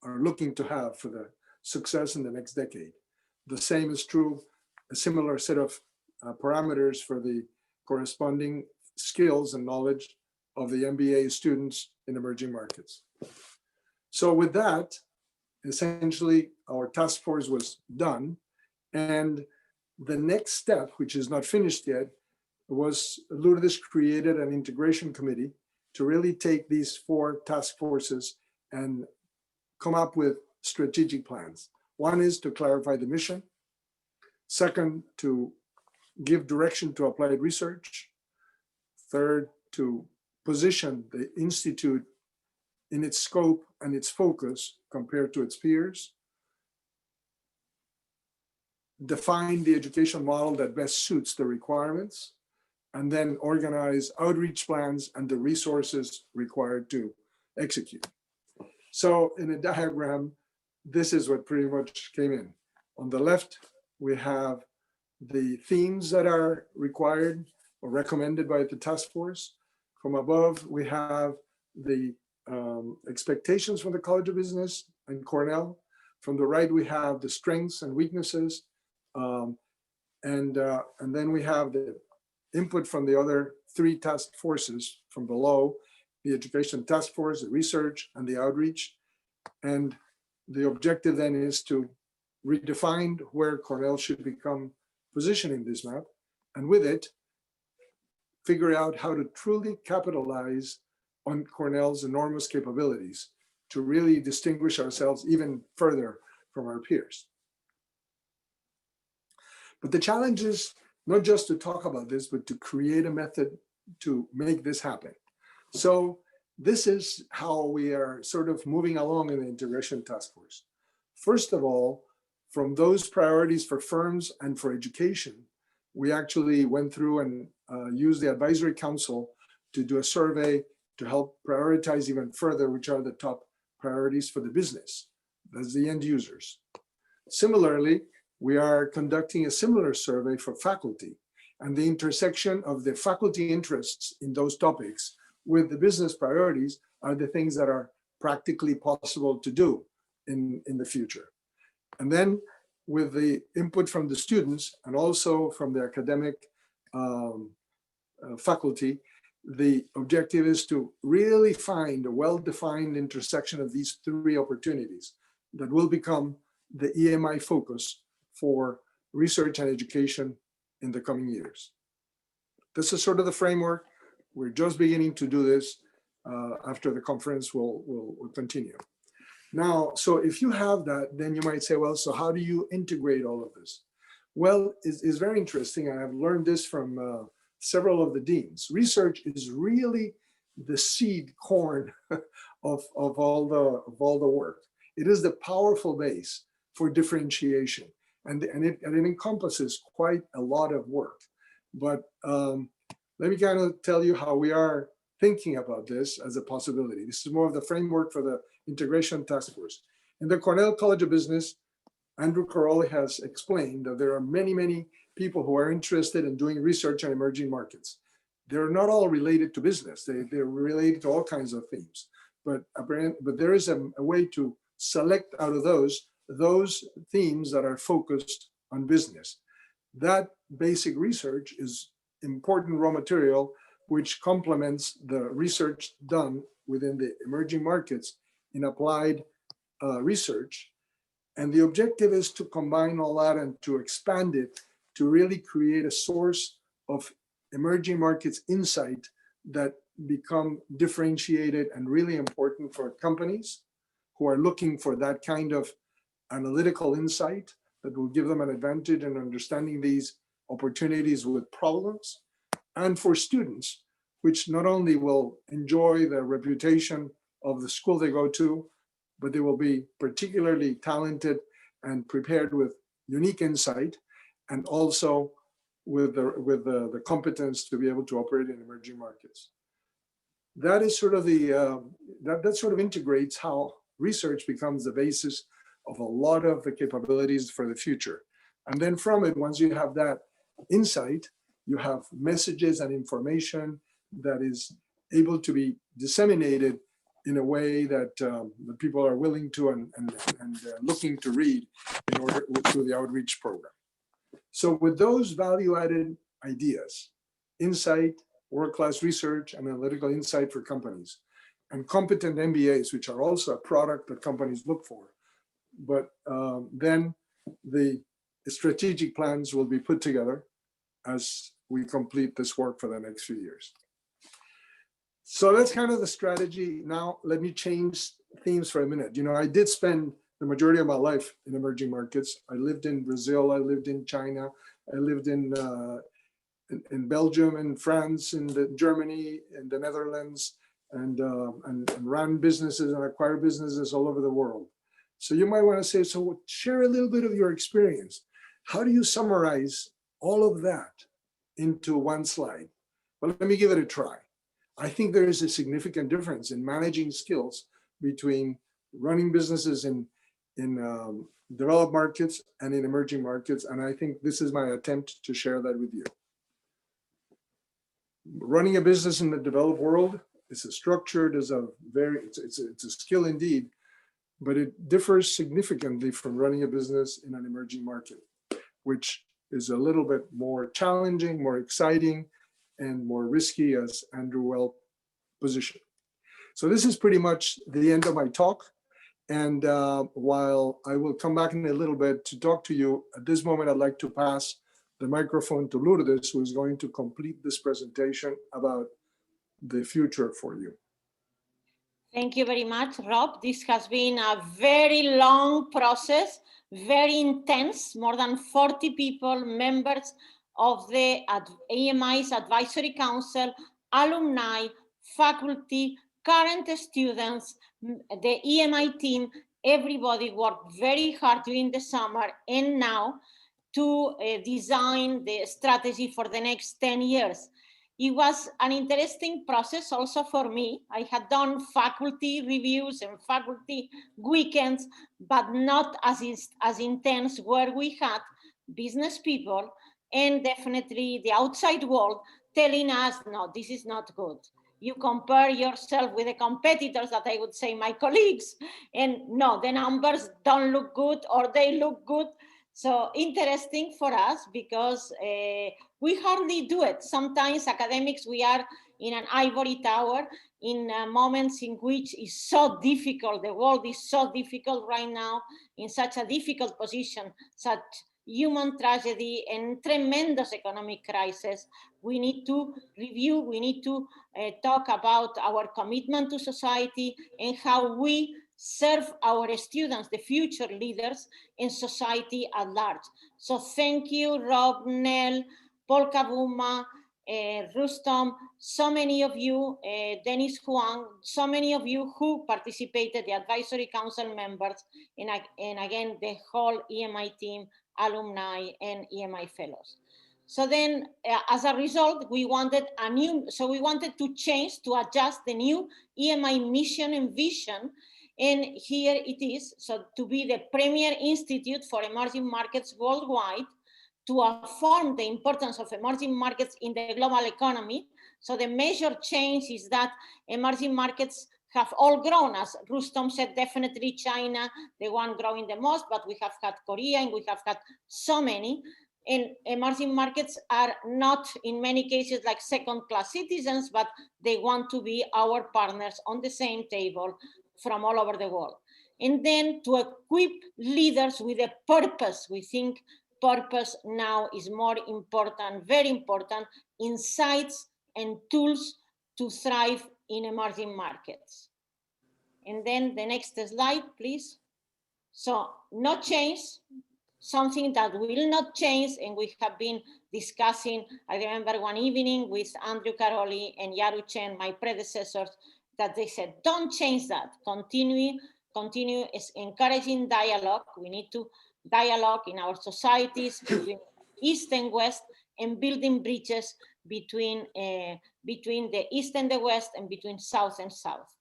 are looking to have for the success in the next decade. The same is true, a similar set of parameters for the corresponding skills and knowledge of the MBA students in emerging markets. So with that, essentially our task force was done. And the next step, which is not finished yet, was Lourdes created an integration committee to really take these 4 task forces and come up with strategic plans. One is to clarify the mission. Second, to give direction to applied research. Third, to position the institute in its scope and its focus compared to its peers. Define the education model that best suits the requirements, and then organize outreach plans and the resources required to execute. So in a diagram, this is what pretty much came in. On the left, we have the themes that are required or recommended by the task force. From above, we have the expectations from the College of Business and Cornell. From the right, we have the strengths and weaknesses. And then we have the input from the other 3 task forces from below, the education task force, the research, and the outreach. And the objective then is to redefine where Cornell should become positioned in this map, and with it, figure out how to truly capitalize on Cornell's enormous capabilities to really distinguish ourselves even further from our peers. But the challenge is not just to talk about this, but to create a method to make this happen. So this is how we are sort of moving along in the integration task force. First of all, from those priorities for firms and for education, we actually went through and used the advisory council to do a survey to help prioritize even further which are the top priorities for the business, that's the end users. Similarly, we are conducting a similar survey for faculty, and the intersection of the faculty interests in those topics with the business priorities are the things that are practically possible to do in the future. And then with the input from the students and also from the academic faculty, the objective is to really find a well-defined intersection of these 3 opportunities that will become the EMI focus for research and education in the coming years. This is sort of the framework. We're just beginning to do this. After the conference, we'll continue. Now, so if you have that, then you might say, well, so how do you integrate all of this? Well, it's very interesting. I have learned this from several of the deans. Research is really the seed corn of all the work. It is the powerful base for differentiation, and it encompasses quite a lot of work. But let me kind of tell you how we are thinking about this as a possibility. This is more of the framework for the integration task force. In the Cornell College of Business, Andrew Caroli has explained that there are many, many people who are interested in doing research on emerging markets. They're not all related to business. They're related to all kinds of themes. But there is a way to select out of those themes that are focused on business. That basic research is important raw material, which complements the research done within the emerging markets in applied research. And the objective is to combine all that and to expand it to really create a source of emerging markets insight that become differentiated and really important for companies who are looking for that kind of analytical insight that will give them an advantage in understanding these opportunities with problems, and for students, which not only will enjoy the reputation of the school they go to, but they will be particularly talented and prepared with unique insight, and also with the competence to be able to operate in emerging markets. That is sort of that sort of integrates how research becomes the basis of a lot of the capabilities for the future. And then from it, once you have that insight, you have messages and information that is able to be disseminated in a way that the people are willing to and looking to read in order through the outreach program. So with those value-added ideas, insight, world-class research, and analytical insight for companies, and competent MBAs, which are also a product that companies look for, but then the strategic plans will be put together as we complete this work for the next few years. So that's kind of the strategy. Now, let me change themes for a minute. You know, I did spend the majority of my life in emerging markets. I lived in Brazil, I lived in China, I lived in Belgium and France, in Germany, in the Netherlands, and ran businesses and acquired businesses all over the world. So you might want to say, so share a little bit of your experience. How do you summarize all of that into one slide? Well, let me give it a try. I think there is a significant difference in managing skills between running businesses in developed markets and in emerging markets. And I think this is my attempt to share that with you. Running a business in the developed world is structured as it's a skill indeed, but it differs significantly from running a business in an emerging market, which is a little bit more challenging, more exciting, and more risky, as Andrew well positioned. So this is pretty much the end of my talk. And while I will come back in a little bit to talk to you, at this moment, I'd like to pass the microphone to Lourdes, who is going to complete this presentation about the future for you. Thank you very much, Rob. This has been a very long process, very intense, more than 40 people, members of the EMI's Advisory Council, alumni, faculty, current students, the EMI team, everybody worked very hard during the summer and now to design the strategy for the next 10 years. It was an interesting process also for me. I had done faculty reviews and faculty weekends, but not as intense, where we had business people and definitely the outside world telling us, no, this is not good. You compare yourself with the competitors, that I would say my colleagues, and no, the numbers don't look good or they look good. So interesting for us because we hardly do it. Sometimes academics, we are in an ivory tower in moments in which it's so difficult. The world is so difficult right now, in such a difficult position, such human tragedy and tremendous economic crisis. We need to review, we need to talk about our commitment to society and how we serve our students, the future leaders in society at large. So thank you, Rob, Nell, Paul Kabuma, Rustom, so many of you, Dennis Huang, so many of you who participated, the advisory council members, and again, the whole EMI team, alumni, and EMI fellows. So then, as a result, we wanted to change, to adjust the new EMI mission and vision. And here it is, so to be the premier institute for emerging markets worldwide, to affirm the importance of emerging markets in the global economy. So the major change is that emerging markets have all grown. As Rustom said, definitely China, the one growing the most, but we have had Korea and we have had so many. And emerging markets are not, in many cases, like second-class citizens, but they want to be our partners on the same table from all over the world. And then to equip leaders with a purpose. We think purpose now is more important, very important, insights and tools to thrive in emerging markets. And then the next slide, please. So no change, something that will not change, and we have been discussing, I remember one evening with Andrew Caroli and Yaru Chen, my predecessors, that they said, don't change that, continue encouraging dialogue. We need to dialogue in our societies between East and West, and building bridges between the East and the West, and between South and South.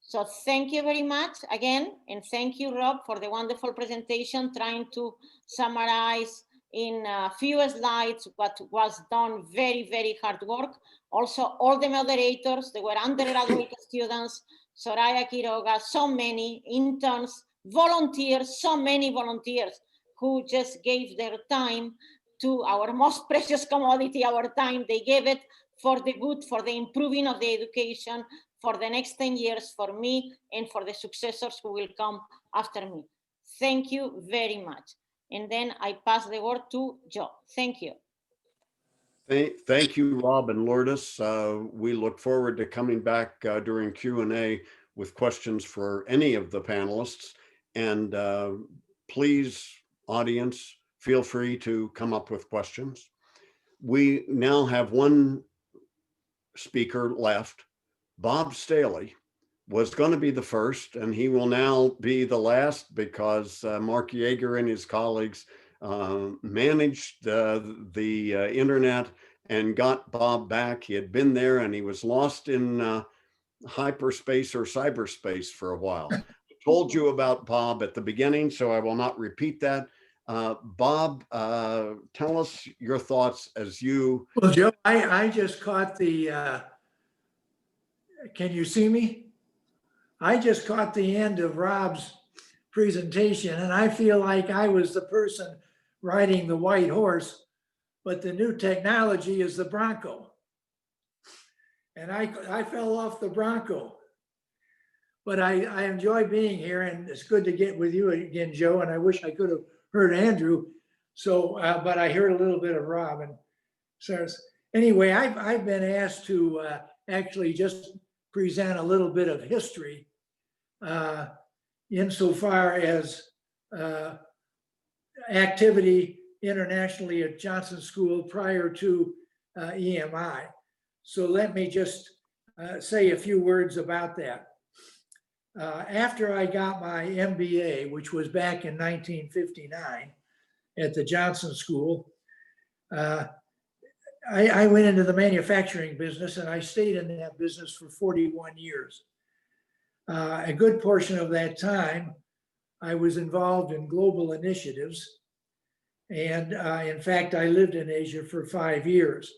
So thank you very much again, and thank you, Rob, for the wonderful presentation, trying to summarize in a few slides what was done, very, very hard work. Also, all the moderators, they were undergraduate students, Soraya Quiroga, so many interns, volunteers, so many volunteers who just gave their time to our most precious commodity, our time. They gave it for the good, for the improving of the education, for the next 10 years, for me and for the successors who will come after me. Thank you very much. And then I pass the word to Joe. Thank you. Thank you, Rob and Lourdes. We look forward to coming back during Q&A with questions for any of the panelists. And please, audience, feel free to come up with questions. We now have one speaker left. Bob Staley was going to be the first, and he will now be the last because Mark Yeager and his colleagues managed the internet and got Bob back. He had been there and he was lost in hyperspace or cyberspace for a while. I told you about Bob at the beginning, so I will not repeat that. Bob, tell us your thoughts as you... Well, Joe, I just caught the, can you see me? I just caught the end of Rob's presentation, and I feel like I was the person riding the white horse, but the new technology is the Bronco. And I fell off the Bronco. But I enjoy being here, and it's good to get with you again, Joe, and I wish I could have heard Andrew. So, but I heard a little bit of Rob. And so anyway, I've been asked to actually just present a little bit of history insofar as activity internationally at Johnson School prior to EMI. So let me just say a few words about that. After I got my MBA, which was back in 1959 at the Johnson School, I went into the manufacturing business, and I stayed in that business for 41 years. A good portion of that time, I was involved in global initiatives. And in fact, I lived in Asia for 5 years.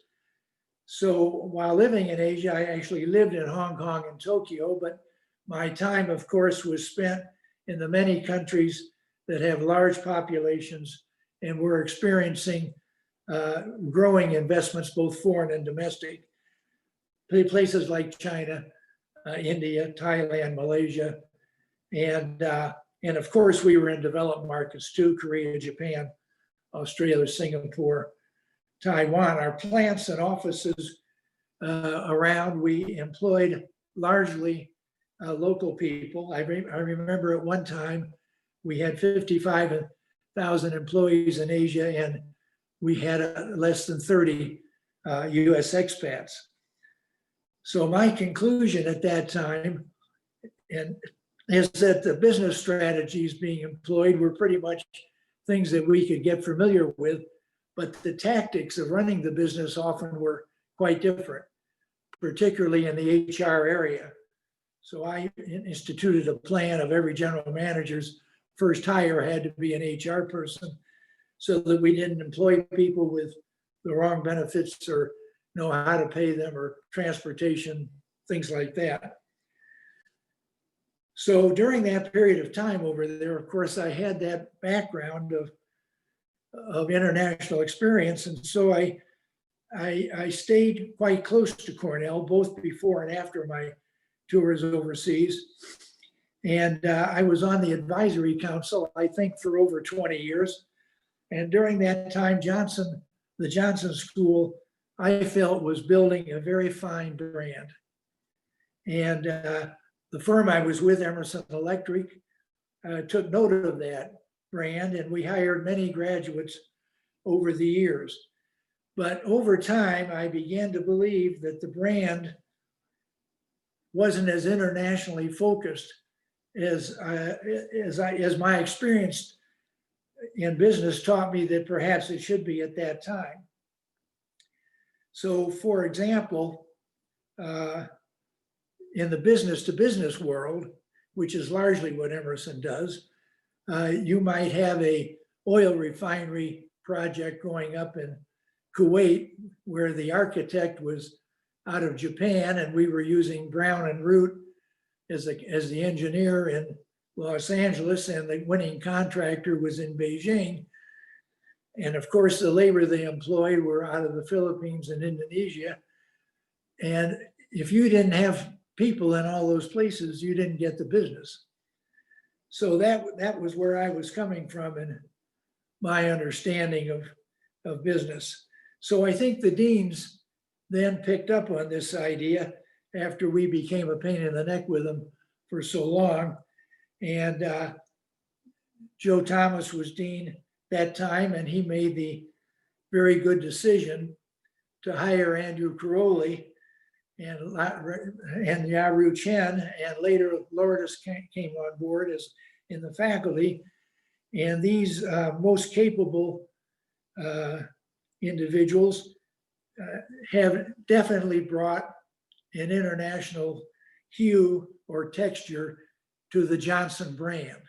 So while living in Asia, I actually lived in Hong Kong and Tokyo, but my time, of course, was spent in the many countries that have large populations and were experiencing growing investments, both foreign and domestic. Places like China, India, Thailand, Malaysia, and of course we were in developed markets too: Korea, Japan, Australia, Singapore, Taiwan. Our plants and offices around, we employed largely local people. I remember at one time we had 55,000 employees in Asia, and we had less than 30 US expats. So my conclusion at that time is that the business strategies being employed were pretty much things that we could get familiar with, but the tactics of running the business often were quite different, particularly in the HR area. So I instituted a plan of every general manager's first hire had to be an HR person. so that we didn't employ people with the wrong benefits or know how to pay them or transportation, things like that. So during that period of time over there, of course, I had that background of international experience. And so I stayed quite close to Cornell, both before and after my tours overseas. And I was on the advisory council, I think, for over 20 years. And during that time, the Johnson School, I felt, was building a very fine brand. And the firm I was with, Emerson Electric, took note of that brand, and we hired many graduates over the years. But over time, I began to believe that the brand wasn't as internationally focused as my experience in business taught me that perhaps it should be at that time. So, for example, in the business to business world, which is largely what Emerson does, you might have a oil refinery project going up in Kuwait where the architect was out of Japan and we were using Brown and Root as the engineer in Los Angeles, and the winning contractor was in Beijing. And of course, the labor they employed were out of the Philippines and Indonesia. And if you didn't have people in all those places, you didn't get the business. So that was where I was coming from in my understanding of business. So I think the deans then picked up on this idea after we became a pain in the neck with them for so long. And Joe Thomas was dean that time, and he made the very good decision to hire Andrew Caroli and Yaru Chen, and later Lourdes came on board as in the faculty. And these most capable individuals have definitely brought an international hue or texture to the Johnson brand.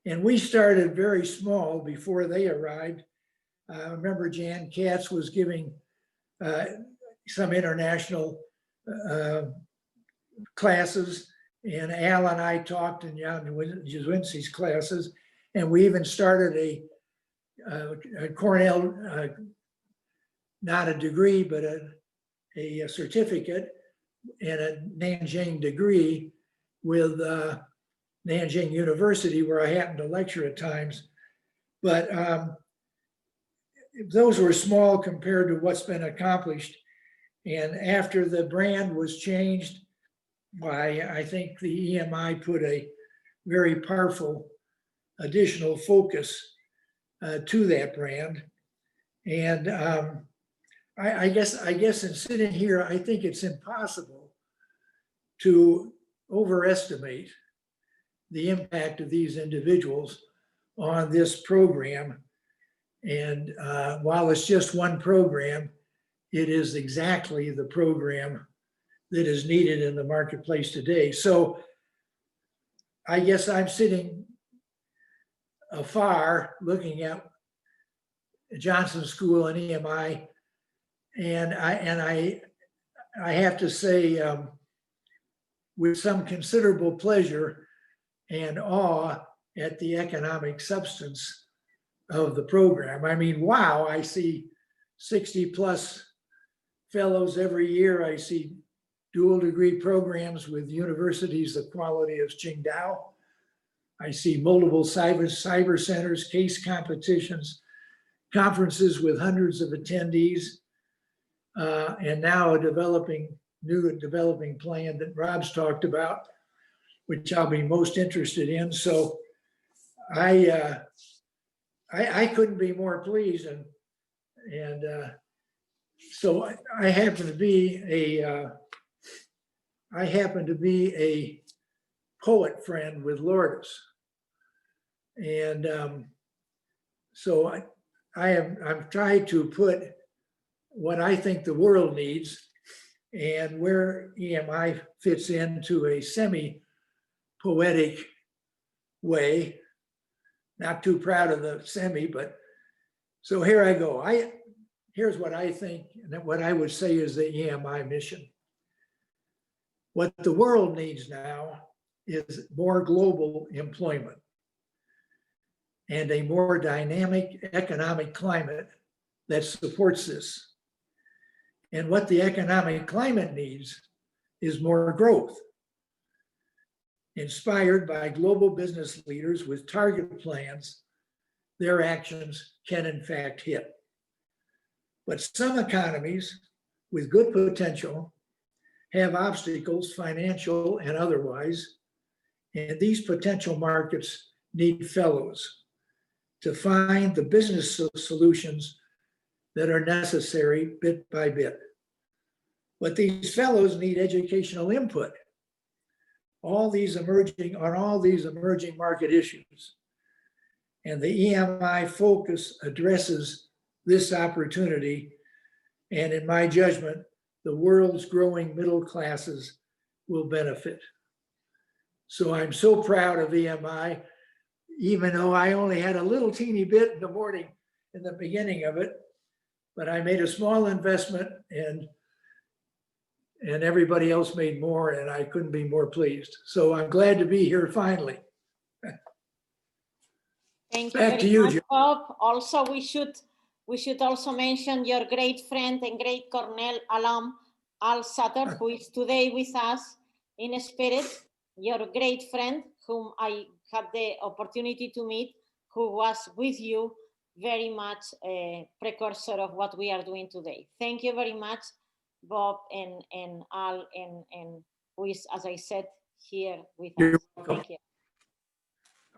And we started very small before they arrived. I remember Jan Katz was giving some international classes, and Al and I talked in Jan Jazwinski's classes, and we even started a Cornell, not a degree, but a certificate and a Nanjing degree with Nanjing University, where I happened to lecture at times. But those were small compared to what's been accomplished. And after the brand was changed, why, I think the EMI put a very powerful additional focus to that brand. And I guess in sitting here, I think it's impossible to overestimate the impact of these individuals on this program. And while it's just one program, it is exactly the program that is needed in the marketplace today. So I guess I'm sitting afar looking at Johnson School and EMI, and I have to say with some considerable pleasure and awe at the economic substance of the program. I mean, wow, I see 60 plus fellows every year. I see dual degree programs with universities the quality of Qingdao. I see multiple cyber centers, case competitions, conferences with hundreds of attendees, and now a new developing plan that Rob's talked about, which I'll be most interested in. So I couldn't be more pleased, and so I happen to be a poet friend with Lourdes, and so I've tried to put what I think the world needs and where EMI fits into a semi-poetic way. Not too proud of the semi, but So here I go. Here's what I think, and what I would say is the EMI mission. What the world needs now is more global employment and a more dynamic economic climate that supports this. And what the economic climate needs is more growth, inspired by global business leaders with target plans. Their actions can in fact hit. But some economies with good potential have obstacles, financial and otherwise, and these potential markets need fellows to find the business solutions that are necessary bit by bit. But these fellows need educational input on all these emerging market issues. And the EMI focus addresses this opportunity. And in my judgment, the world's growing middle classes will benefit. So I'm so proud of EMI, even though I only had a little teeny bit in the morning in the beginning of it, but I made a small investment and everybody else made more, and I couldn't be more pleased. So I'm glad to be here finally. Thank you Back very to you, much, Joe. Bob. Also, we should also mention your great friend and great Cornell alum, Al Sutter, who is today with us in spirit. Your great friend, whom I had the opportunity to meet, who was with you, very much a precursor of what we are doing today. Thank you very much, Bob and Al, and who is, as I said, here with You're us. welcome. Thank you.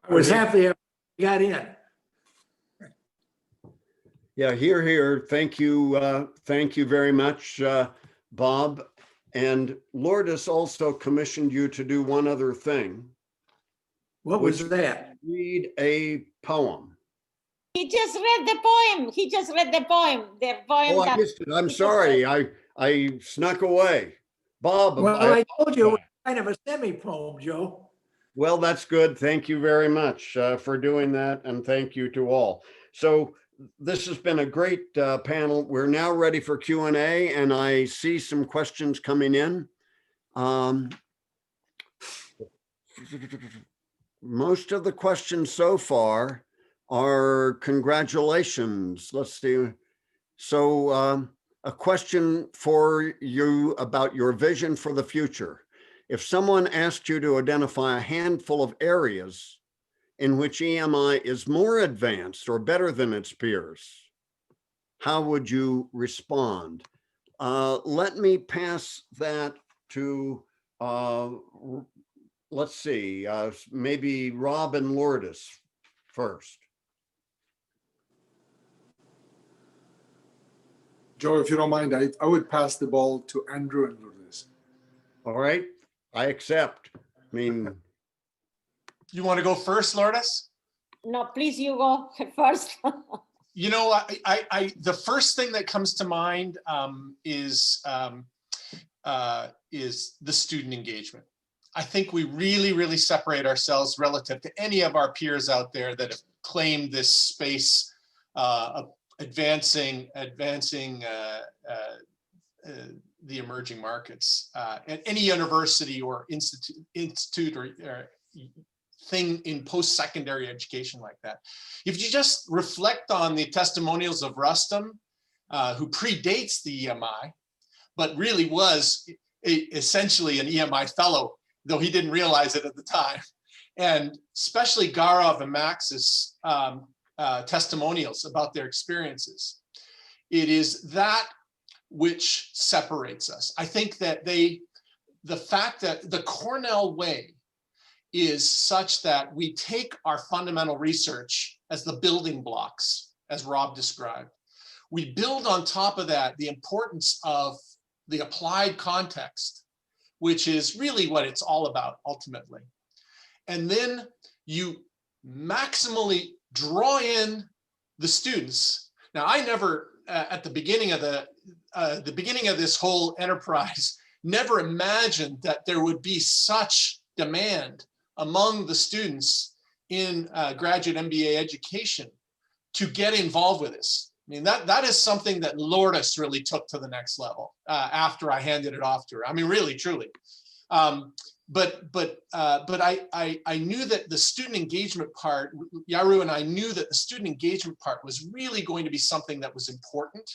I was happy I got in. Yeah, here. Thank you very much, Bob. And Lourdes also commissioned you to do one other thing. What was that? Read a poem. He just read the poem. He just read the poem. The poem Oh, I that missed it. I'm he just sorry. read. I snuck away. Bob, Well, I told you it was kind of a semi-poem, Joe. well, that's good. Thank you very much for doing that. And thank you to all. So this has been a great panel. We're now ready for Q&A, and I see some questions coming in. Most of the questions so far are congratulations. Let's see. So a question for you about your vision for the future. If someone asked you to identify a handful of areas in which EMI is more advanced or better than its peers, how would you respond? Let me pass that to, let's see, maybe Rob and Lourdes first. Joe, if you don't mind, I would pass the ball to Andrew and Lourdes. All right, I accept. I mean, You want to go first, Lourdes? No, please, you go first. You know, the first thing that comes to mind is the student engagement. I think we really separate ourselves relative to any of our peers out there that have claimed this space of advancing the emerging markets at any university or institute or thing in post-secondary education like that. If you just reflect on the testimonials of Rustam, who predates the EMI, but really was essentially an EMI fellow, though he didn't realize it at the time, and especially Gaurav and Max's testimonials about their experiences, it is that which separates us. I think that the fact that the Cornell way is such that we take our fundamental research as the building blocks, as Rob described. We build on top of that the importance of the applied context, which is really what it's all about ultimately. And then you maximally draw in the students. Now, I never, at the beginning of this whole enterprise, never imagined that there would be such demand among the students in graduate MBA education to get involved with this. I mean, that is something that Lourdes really took to the next level after I handed it off to her. I mean, really, truly. But I knew that the student engagement part, Yaru and I knew that the student engagement part was really going to be something that was important,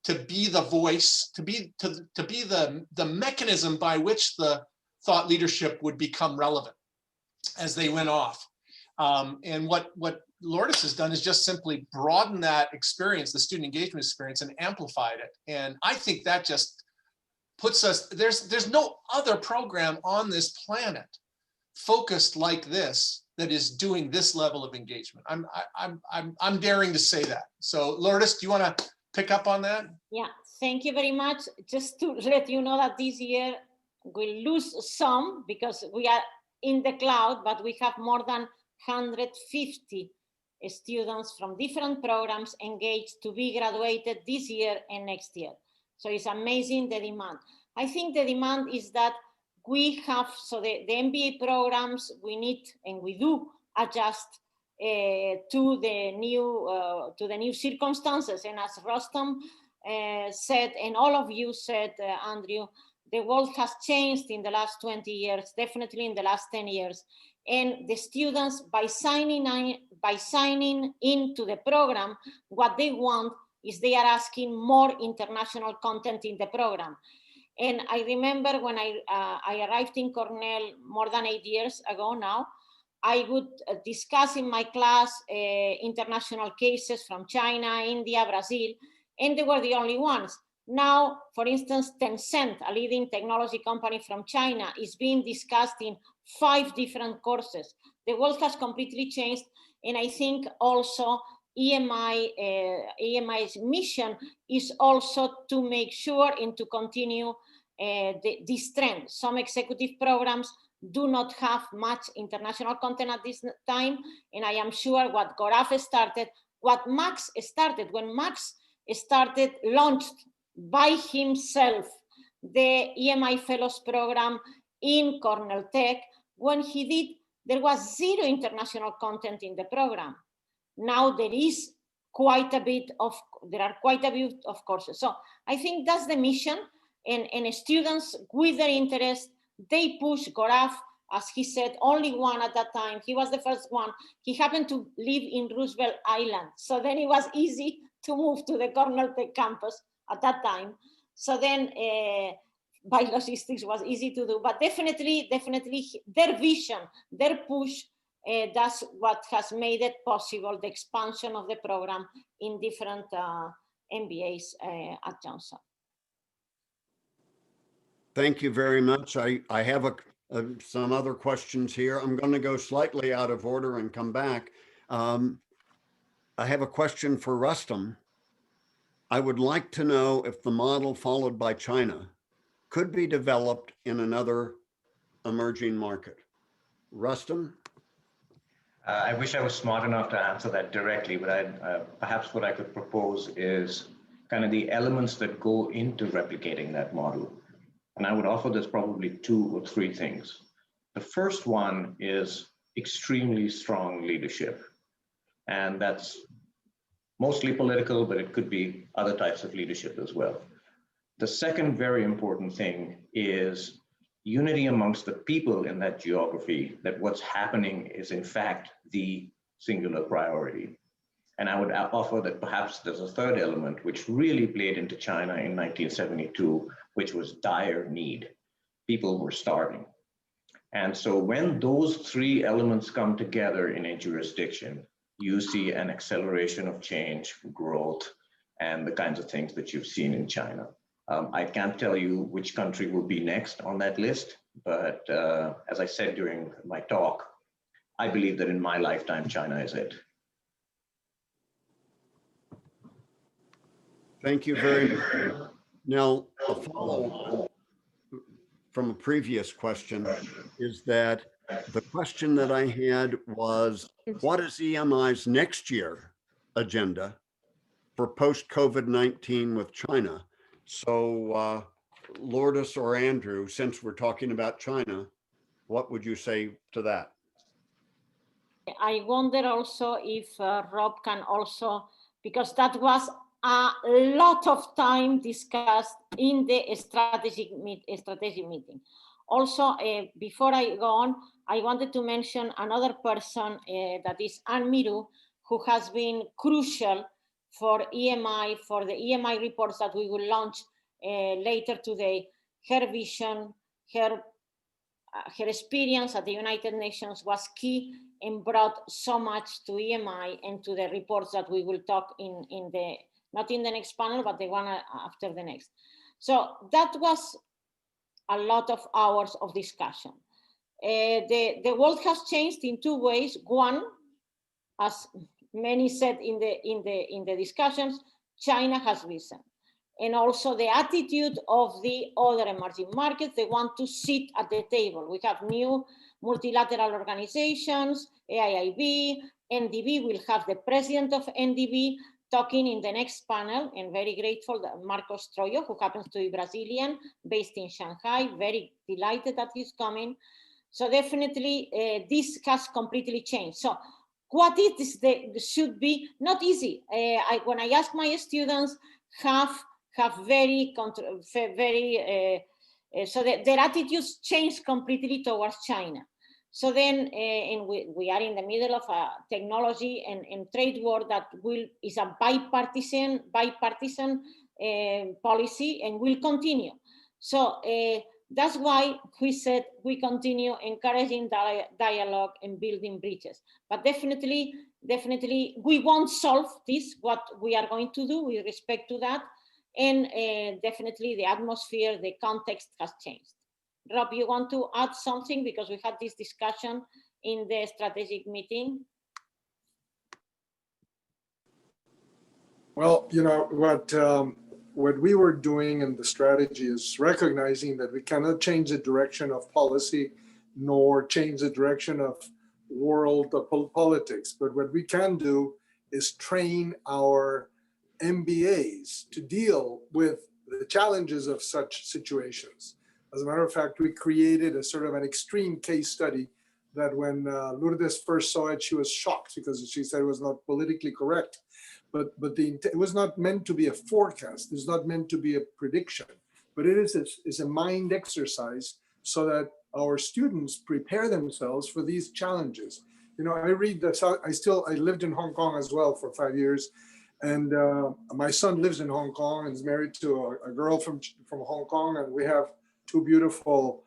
to be the voice, to be the mechanism by which the thought leadership would become relevant as they went off. And what Lourdes has done is just simply broaden that experience, the student engagement experience, and amplified it. And I think that just puts us, there's no other program on this planet focused like this that is doing this level of engagement. I'm daring to say that. So Lourdes, do you want to pick up on that? Yeah, thank you very much. Just to let you know that this year we lose some because we are in the cloud, but we have more than 150 students from different programs engaged to be graduated this year and next year. So it's amazing, the demand. I think the demand is that we have, so the MBA programs, we need and we do adjust to the new circumstances. And as Rostam said, and all of you said, Andrew, the world has changed in the last 20 years, definitely in the last 10 years. And the students, by signing into the program, what they want is they are asking more international content in the program. And I remember when I arrived in Cornell more than 8 years ago now, I would discuss in my class international cases from China, India, Brazil, and they were the only ones. Now, for instance, Tencent, a leading technology company from China, is being discussed in 5 different courses. The world has completely changed. And I think also EMI's mission is also to make sure and to continue this trend. Some executive programs do not have much international content at this time. And I am sure what Gaurav started, what Max started, when Max started, launched by himself the EMI Fellows Program in Cornell Tech, when he did, there was 0 international content in the program. Now there is quite a bit of courses. So I think that's the mission, and students with their interest, they push. Gaurav, as he said, only one at that time. He was the first one. He happened to live in Roosevelt Island. So then it was easy to move to the Cornell Tech campus at that time. So then by logistics was easy to do, but definitely their vision, their push, that's what has made it possible, the expansion of the program in different MBAs at Johnson. Thank you very much. I have some other questions here. I'm going to go slightly out of order and come back. I have a question for Rustam. I would like to know if the model followed by China could be developed in another emerging market. Rustam? I wish I was smart enough to answer that directly, but perhaps what I could propose is kind of the elements that go into replicating that model. And I would offer there's probably 2 or 3 things. The first one is extremely strong leadership. And that's mostly political, but it could be other types of leadership as well. The second very important thing is unity amongst the people in that geography, that what's happening is in fact the singular priority. And I would offer that perhaps there's a third element which really played into China in 1972, which was dire need. People were starving. And so when those 3 elements come together in a jurisdiction, you see an acceleration of change, growth, and the kinds of things that you've seen in China. I can't tell you which country will be next on that list, but as I said during my talk, I believe that in my lifetime, China is it. Thank you very much. Now, a follow-up from a previous question is that the question that I had was, what is EMI's next year agenda for post-COVID-19 with China? So Lourdes or Andrew, since we're talking about China, what would you say to that? I wonder also if Rob can also, because that was a lot of time discussed in the strategic meeting. Also, before I go on, I wanted to mention another person that is Anne Miru, who has been crucial for EMI, for the EMI reports that we will launch later today. Her vision, her experience at the United Nations was key and brought so much to EMI and to the reports that we will talk in the, not in the next panel, but the one after the next. So that was a lot of hours of discussion. The world has changed in two ways. One, as many said in the discussions, China has risen. And also the attitude of the other emerging markets, they want to sit at the table. We have new multilateral organizations, AIIB, NDB, will have the president of NDB talking in the next panel, and very grateful that Marcos Troyo, who happens to be Brazilian, based in Shanghai, very delighted that he's coming. So definitely this has completely changed. So what it is should be not easy. When I ask my students, have very so their attitudes change completely towards China. So then, and we are in the middle of a technology and trade war that is a bipartisan policy and will continue. So that's why we said we continue encouraging dialogue and building bridges. But definitely we won't solve this, what we are going to do with respect to that. And definitely the atmosphere, the context has changed. Rob, you want to add something, because we had this discussion in the strategic meeting? Well, you know, what we were doing in the strategy is recognizing that we cannot change the direction of policy, nor change the direction of world politics. But what we can do is train our MBAs to deal with the challenges of such situations. As a matter of fact, we created a sort of an extreme case study that when Lourdes first saw it, she was shocked because she said it was not politically correct. But it was not meant to be a forecast. It's not meant to be a prediction, but it is a mind exercise so that our students prepare themselves for these challenges. You know, I read that I lived in Hong Kong as well for 5 years. And my son lives in Hong Kong and is married to a girl from Hong Kong. And we have two beautiful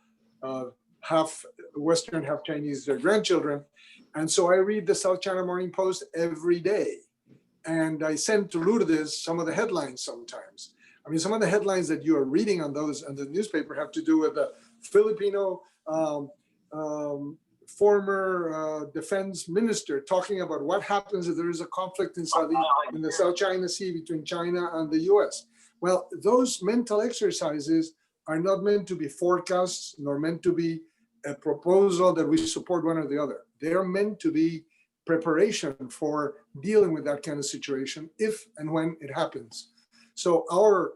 half Western, half Chinese grandchildren. And so I read the South China Morning Post every day. And I send to Lourdes some of the headlines sometimes. I mean, some of the headlines that you are reading on those on the newspaper have to do with the Filipino former defense minister talking about what happens if there is a conflict in the South China Sea between China and the US. Well, those mental exercises are not meant to be forecasts, nor meant to be a proposal that we support one or the other. They are meant to be preparation for dealing with that kind of situation if and when it happens. So our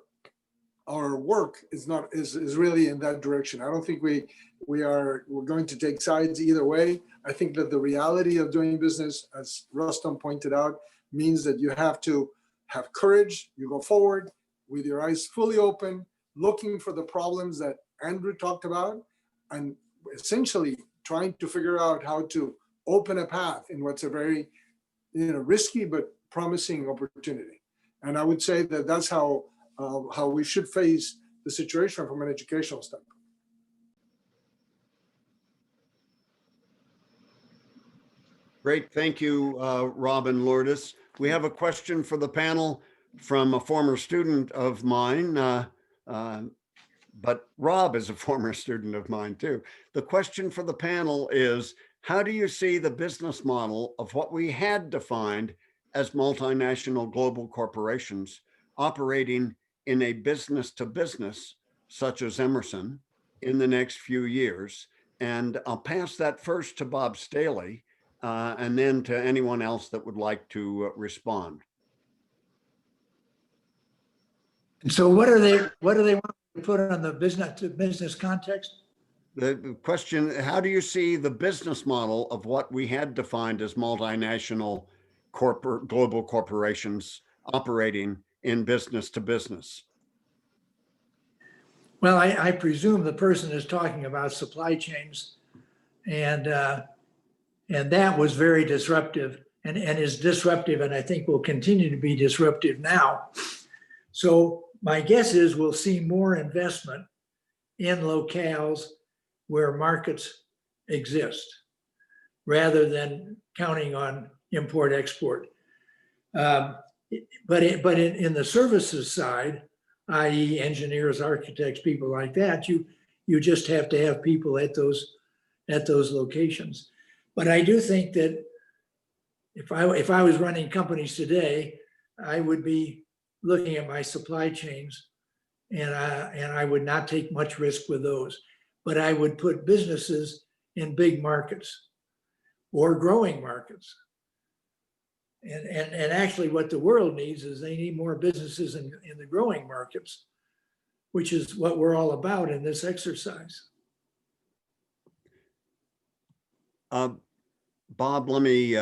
work is really in that direction. I don't think we're going to take sides either way. I think that the reality of doing business, as Rustam pointed out, means that you have to have courage. You go forward with your eyes fully open, looking for the problems that Andrew talked about, and essentially trying to figure out how to open a path in what's a very risky but promising opportunity. And I would say that that's how we should face the situation from an educational standpoint. Great, thank you, Rob and Lourdes. We have a question for the panel from a former student of mine, but Rob is a former student of mine too. The question for the panel is, how do you see the business model of what we had defined as multinational global corporations operating in a business to business, such as Emerson, in the next few years? And I'll pass that first to Bob Staley, and then to anyone else that would like to respond. And so what do they want to put on the business to business context? The question, how do you see the business model of what we had defined as multinational global corporations operating in business to business? Well, I presume the person is talking about supply chains, and that was very disruptive and is disruptive, and I think will continue to be disruptive now. So my guess is we'll see more investment in locales where markets exist, rather than counting on import export. But in the services side, i.e. engineers, architects, people like that, you just have to have people at those locations. But I do think that if I was running companies today, I would be looking at my supply chains, and I would not take much risk with those. But I would put businesses in big markets or growing markets. And actually what the world needs is they need more businesses in the growing markets, which is what we're all about in this exercise. Bob, let me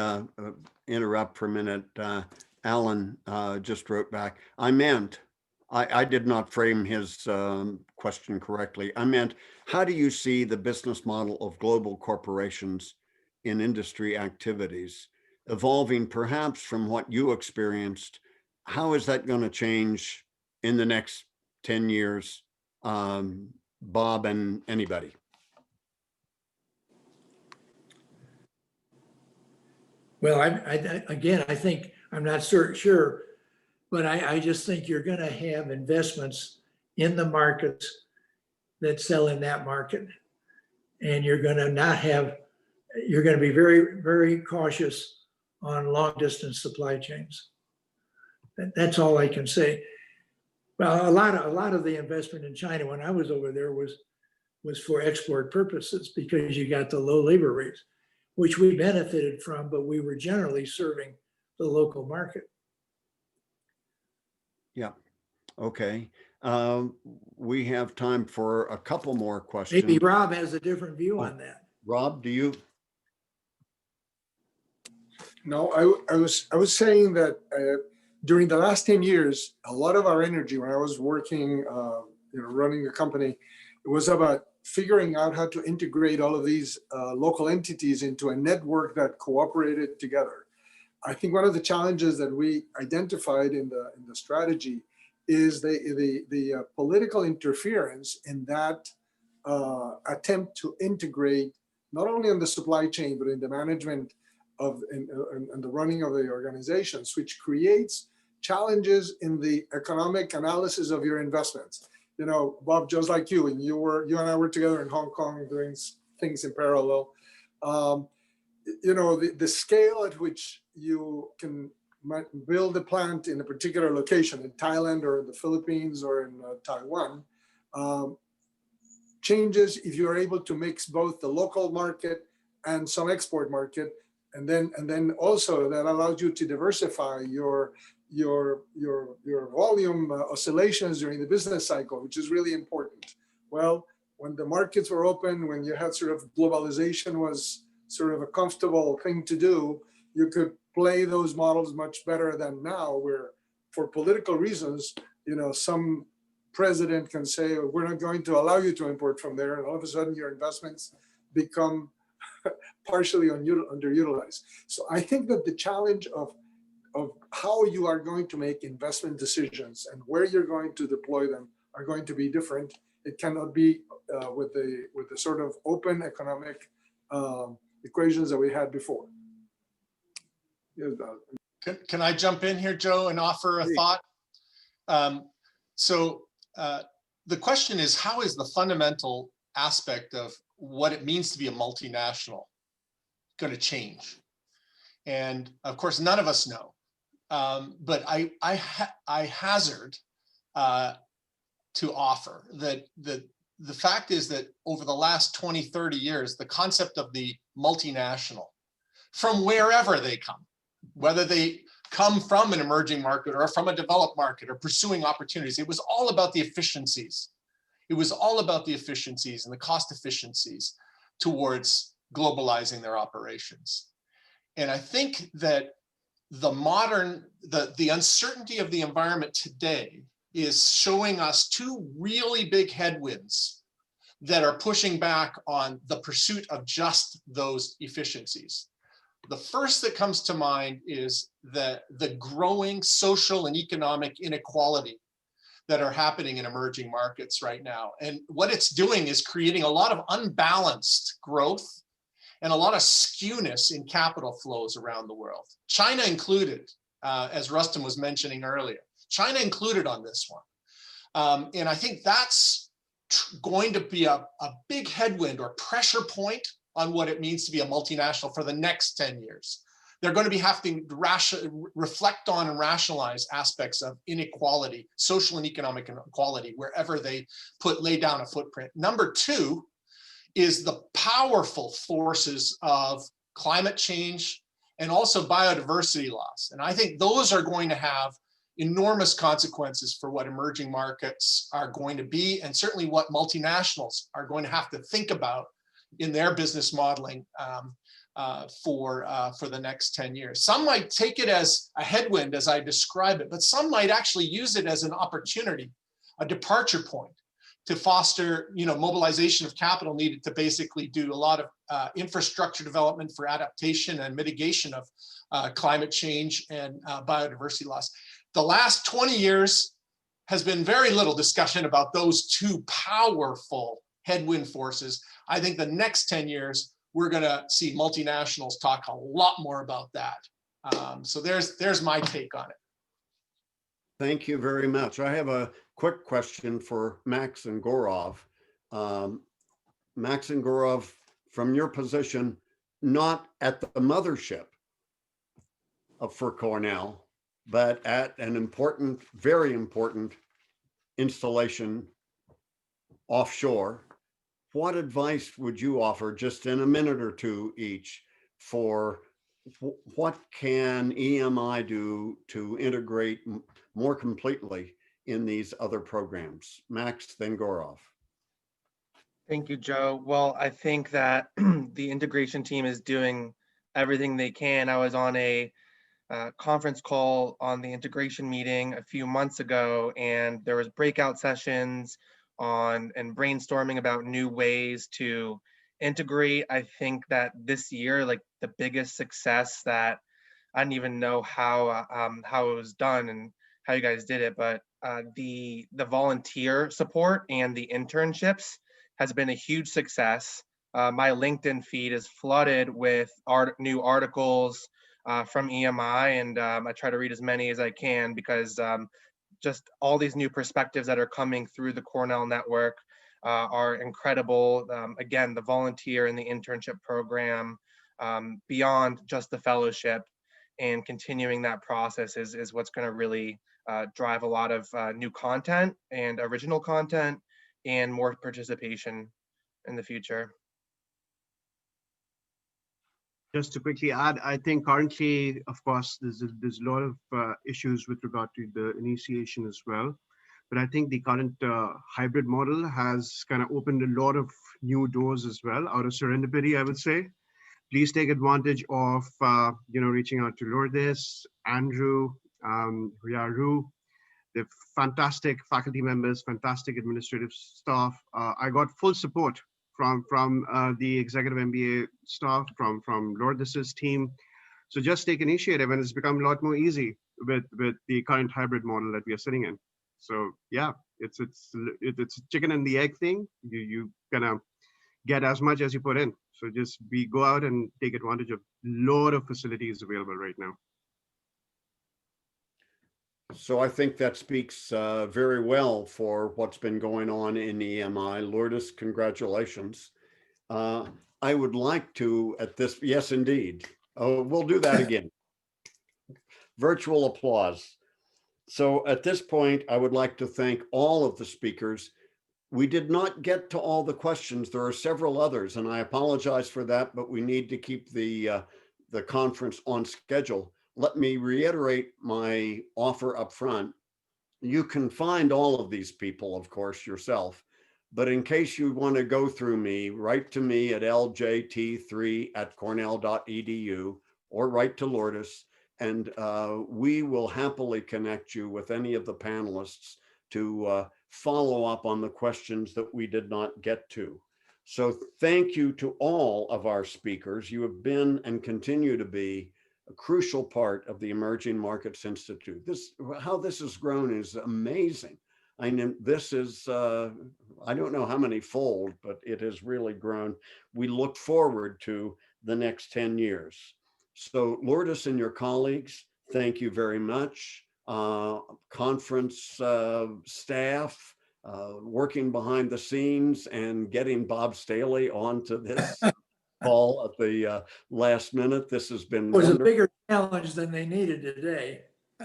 interrupt for a minute. Alan just wrote back. I did not frame his question correctly. I meant, how do you see the business model of global corporations in industry activities evolving perhaps from what you experienced? How is that going to change in the next 10 years? Bob and anybody. Well, I think, I'm not sure, but I just think you're going to have investments in the markets that sell in that market. And you're going to be very, very cautious on long distance supply chains. That's all I can say. Well, a lot of the investment in China when I was over there was for export purposes, because you got the low labor rates, which we benefited from, but we were generally serving the local market. Yeah. Okay. We have time for a couple more questions. Maybe Rob has a different view on that. Rob, do you? No, I was saying that during the last 10 years, a lot of our energy when I was working, running a company, it was about figuring out how to integrate all of these local entities into a network that cooperated together. I think one of the challenges that we identified in the strategy is the political interference in that attempt to integrate not only in the supply chain, but in the management of and the running of the organizations, which creates challenges in the economic analysis of your investments. You know, Bob, just like you, and you and I were together in Hong Kong doing things in parallel. The scale at which you can build a plant in a particular location in Thailand or the Philippines or in Taiwan changes if you're able to mix both the local market and some export market, and then also that allows you to diversify your volume oscillations during the business cycle, which is really important. Well, when the markets were open, when you had sort of globalization was sort of a comfortable thing to do, you could play those models much better than now, where for political reasons, some president can say, we're not going to allow you to import from there. And all of a sudden your investments become partially underutilized. So I think that the challenge of how you are going to make investment decisions and where you're going to deploy them are going to be different. It cannot be with the sort of open economic equations that we had before. Can I jump in here, Joe, and offer a thought? The question is, how is the fundamental aspect of what it means to be a multinational going to change? And of course, none of us know. But I hazard to offer that the fact is that over the last 20, 30 years, the concept of the multinational, from wherever they come, whether they come from an emerging market or from a developed market or pursuing opportunities, it was all about the efficiencies. It was all about the efficiencies and the cost efficiencies towards globalizing their operations. And I think that the uncertainty of the environment today is showing us two really big headwinds that are pushing back on the pursuit of just those efficiencies. The first that comes to mind is the growing social and economic inequality that are happening in emerging markets right now. And what it's doing is creating a lot of unbalanced growth and a lot of skewness in capital flows around the world. China included, as Rustam was mentioning earlier. China included on this one. And I think that's going to be a big headwind or pressure point on what it means to be a multinational for the next 10 years. They're going to be having to reflect on and rationalize aspects of inequality, social and economic inequality, wherever they lay down a footprint. Number two is the powerful forces of climate change and also biodiversity loss. And I think those are going to have enormous consequences for what emerging markets are going to be, and certainly what multinationals are going to have to think about in their business modeling for the next 10 years. Some might take it as a headwind as I describe it, but some might actually use it as an opportunity, a departure point to foster, mobilization of capital needed to basically do a lot of infrastructure development for adaptation and mitigation of climate change and biodiversity loss. The last 20 years has been very little discussion about those two powerful headwind forces. I think the next 10 years, we're going to see multinationals talk a lot more about that. So there's my take on it. Thank you very much. I have a quick question for Max and Gaurav. Max and Gaurav, from your position, not at the mothership for Cornell, but at an important, very important installation offshore, what advice would you offer, just in a minute or two each, for what can EMI do to integrate more completely in these other programs? Max, then Gaurav. Thank you, Joe. Well, I think that the integration team is doing everything they can. I was on a conference call on the integration meeting a few months ago, and there was breakout sessions on and brainstorming about new ways to integrate. I think that this year, like the biggest success that I didn't even know how it was done and how you guys did it, but the volunteer support and the internships has been a huge success. My LinkedIn feed is flooded with new articles from EMI, and I try to read as many as I can because just all these new perspectives that are coming through the Cornell network are incredible. Again, the volunteer and the internship program, beyond just the fellowship, and continuing that process is what's going to really drive a lot of new content and original content and more participation in the future. Just to quickly add, I think currently, of course, there's a lot of issues with regard to the initiation as well. But I think the current hybrid model has kind of opened a lot of new doors as well, out of serendipity, I would say. Please take advantage of, reaching out to Lourdes, Andrew, Riaru. They're fantastic faculty members, fantastic administrative staff. I got full support from the executive MBA staff, from Lourdes's team. So just take initiative, and it's become a lot more easy with the current hybrid model that we are sitting in. So yeah, it's a chicken and the egg thing. You gonna get as much as you put in. So just go out and take advantage of a lot of facilities available right now. So I think that speaks very well for what's been going on in EMI. Lourdes, congratulations. I would like to, yes, indeed. Oh, we'll do that again. Virtual applause. So at this point, I would like to thank all of the speakers. We did not get to all the questions. There are several others, and I apologize for that, but we need to keep the conference on schedule. Let me reiterate my offer up front. You can find all of these people, of course, yourself But in case you want to go through me, write to me at ljt3@cornell.edu or write to Lourdes, and we will happily connect you with any of the panelists to follow up on the questions that we did not get to. So thank you to all of our speakers. You have been and continue to be a crucial part of the Emerging Markets Institute. How this has grown is amazing. I mean, this is, I don't know how many fold, but it has really grown. We look forward to the next 10 years. So Lourdes and your colleagues, thank you very much. Conference staff, working behind the scenes and getting Bob Staley onto this call at the last minute. This has been It was a wonderful. bigger challenge than they needed today.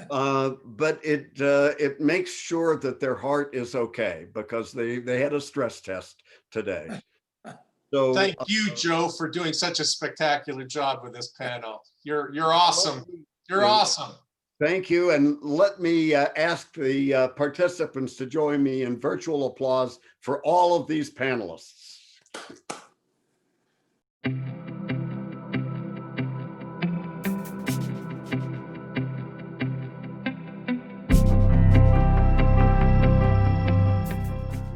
But it makes sure that their heart is okay, because they had a stress test today. So Thank you, Joe, for doing such a spectacular job with this panel. You're awesome. You're awesome. Thank you. And let me ask the participants to join me in virtual applause for all of these panelists.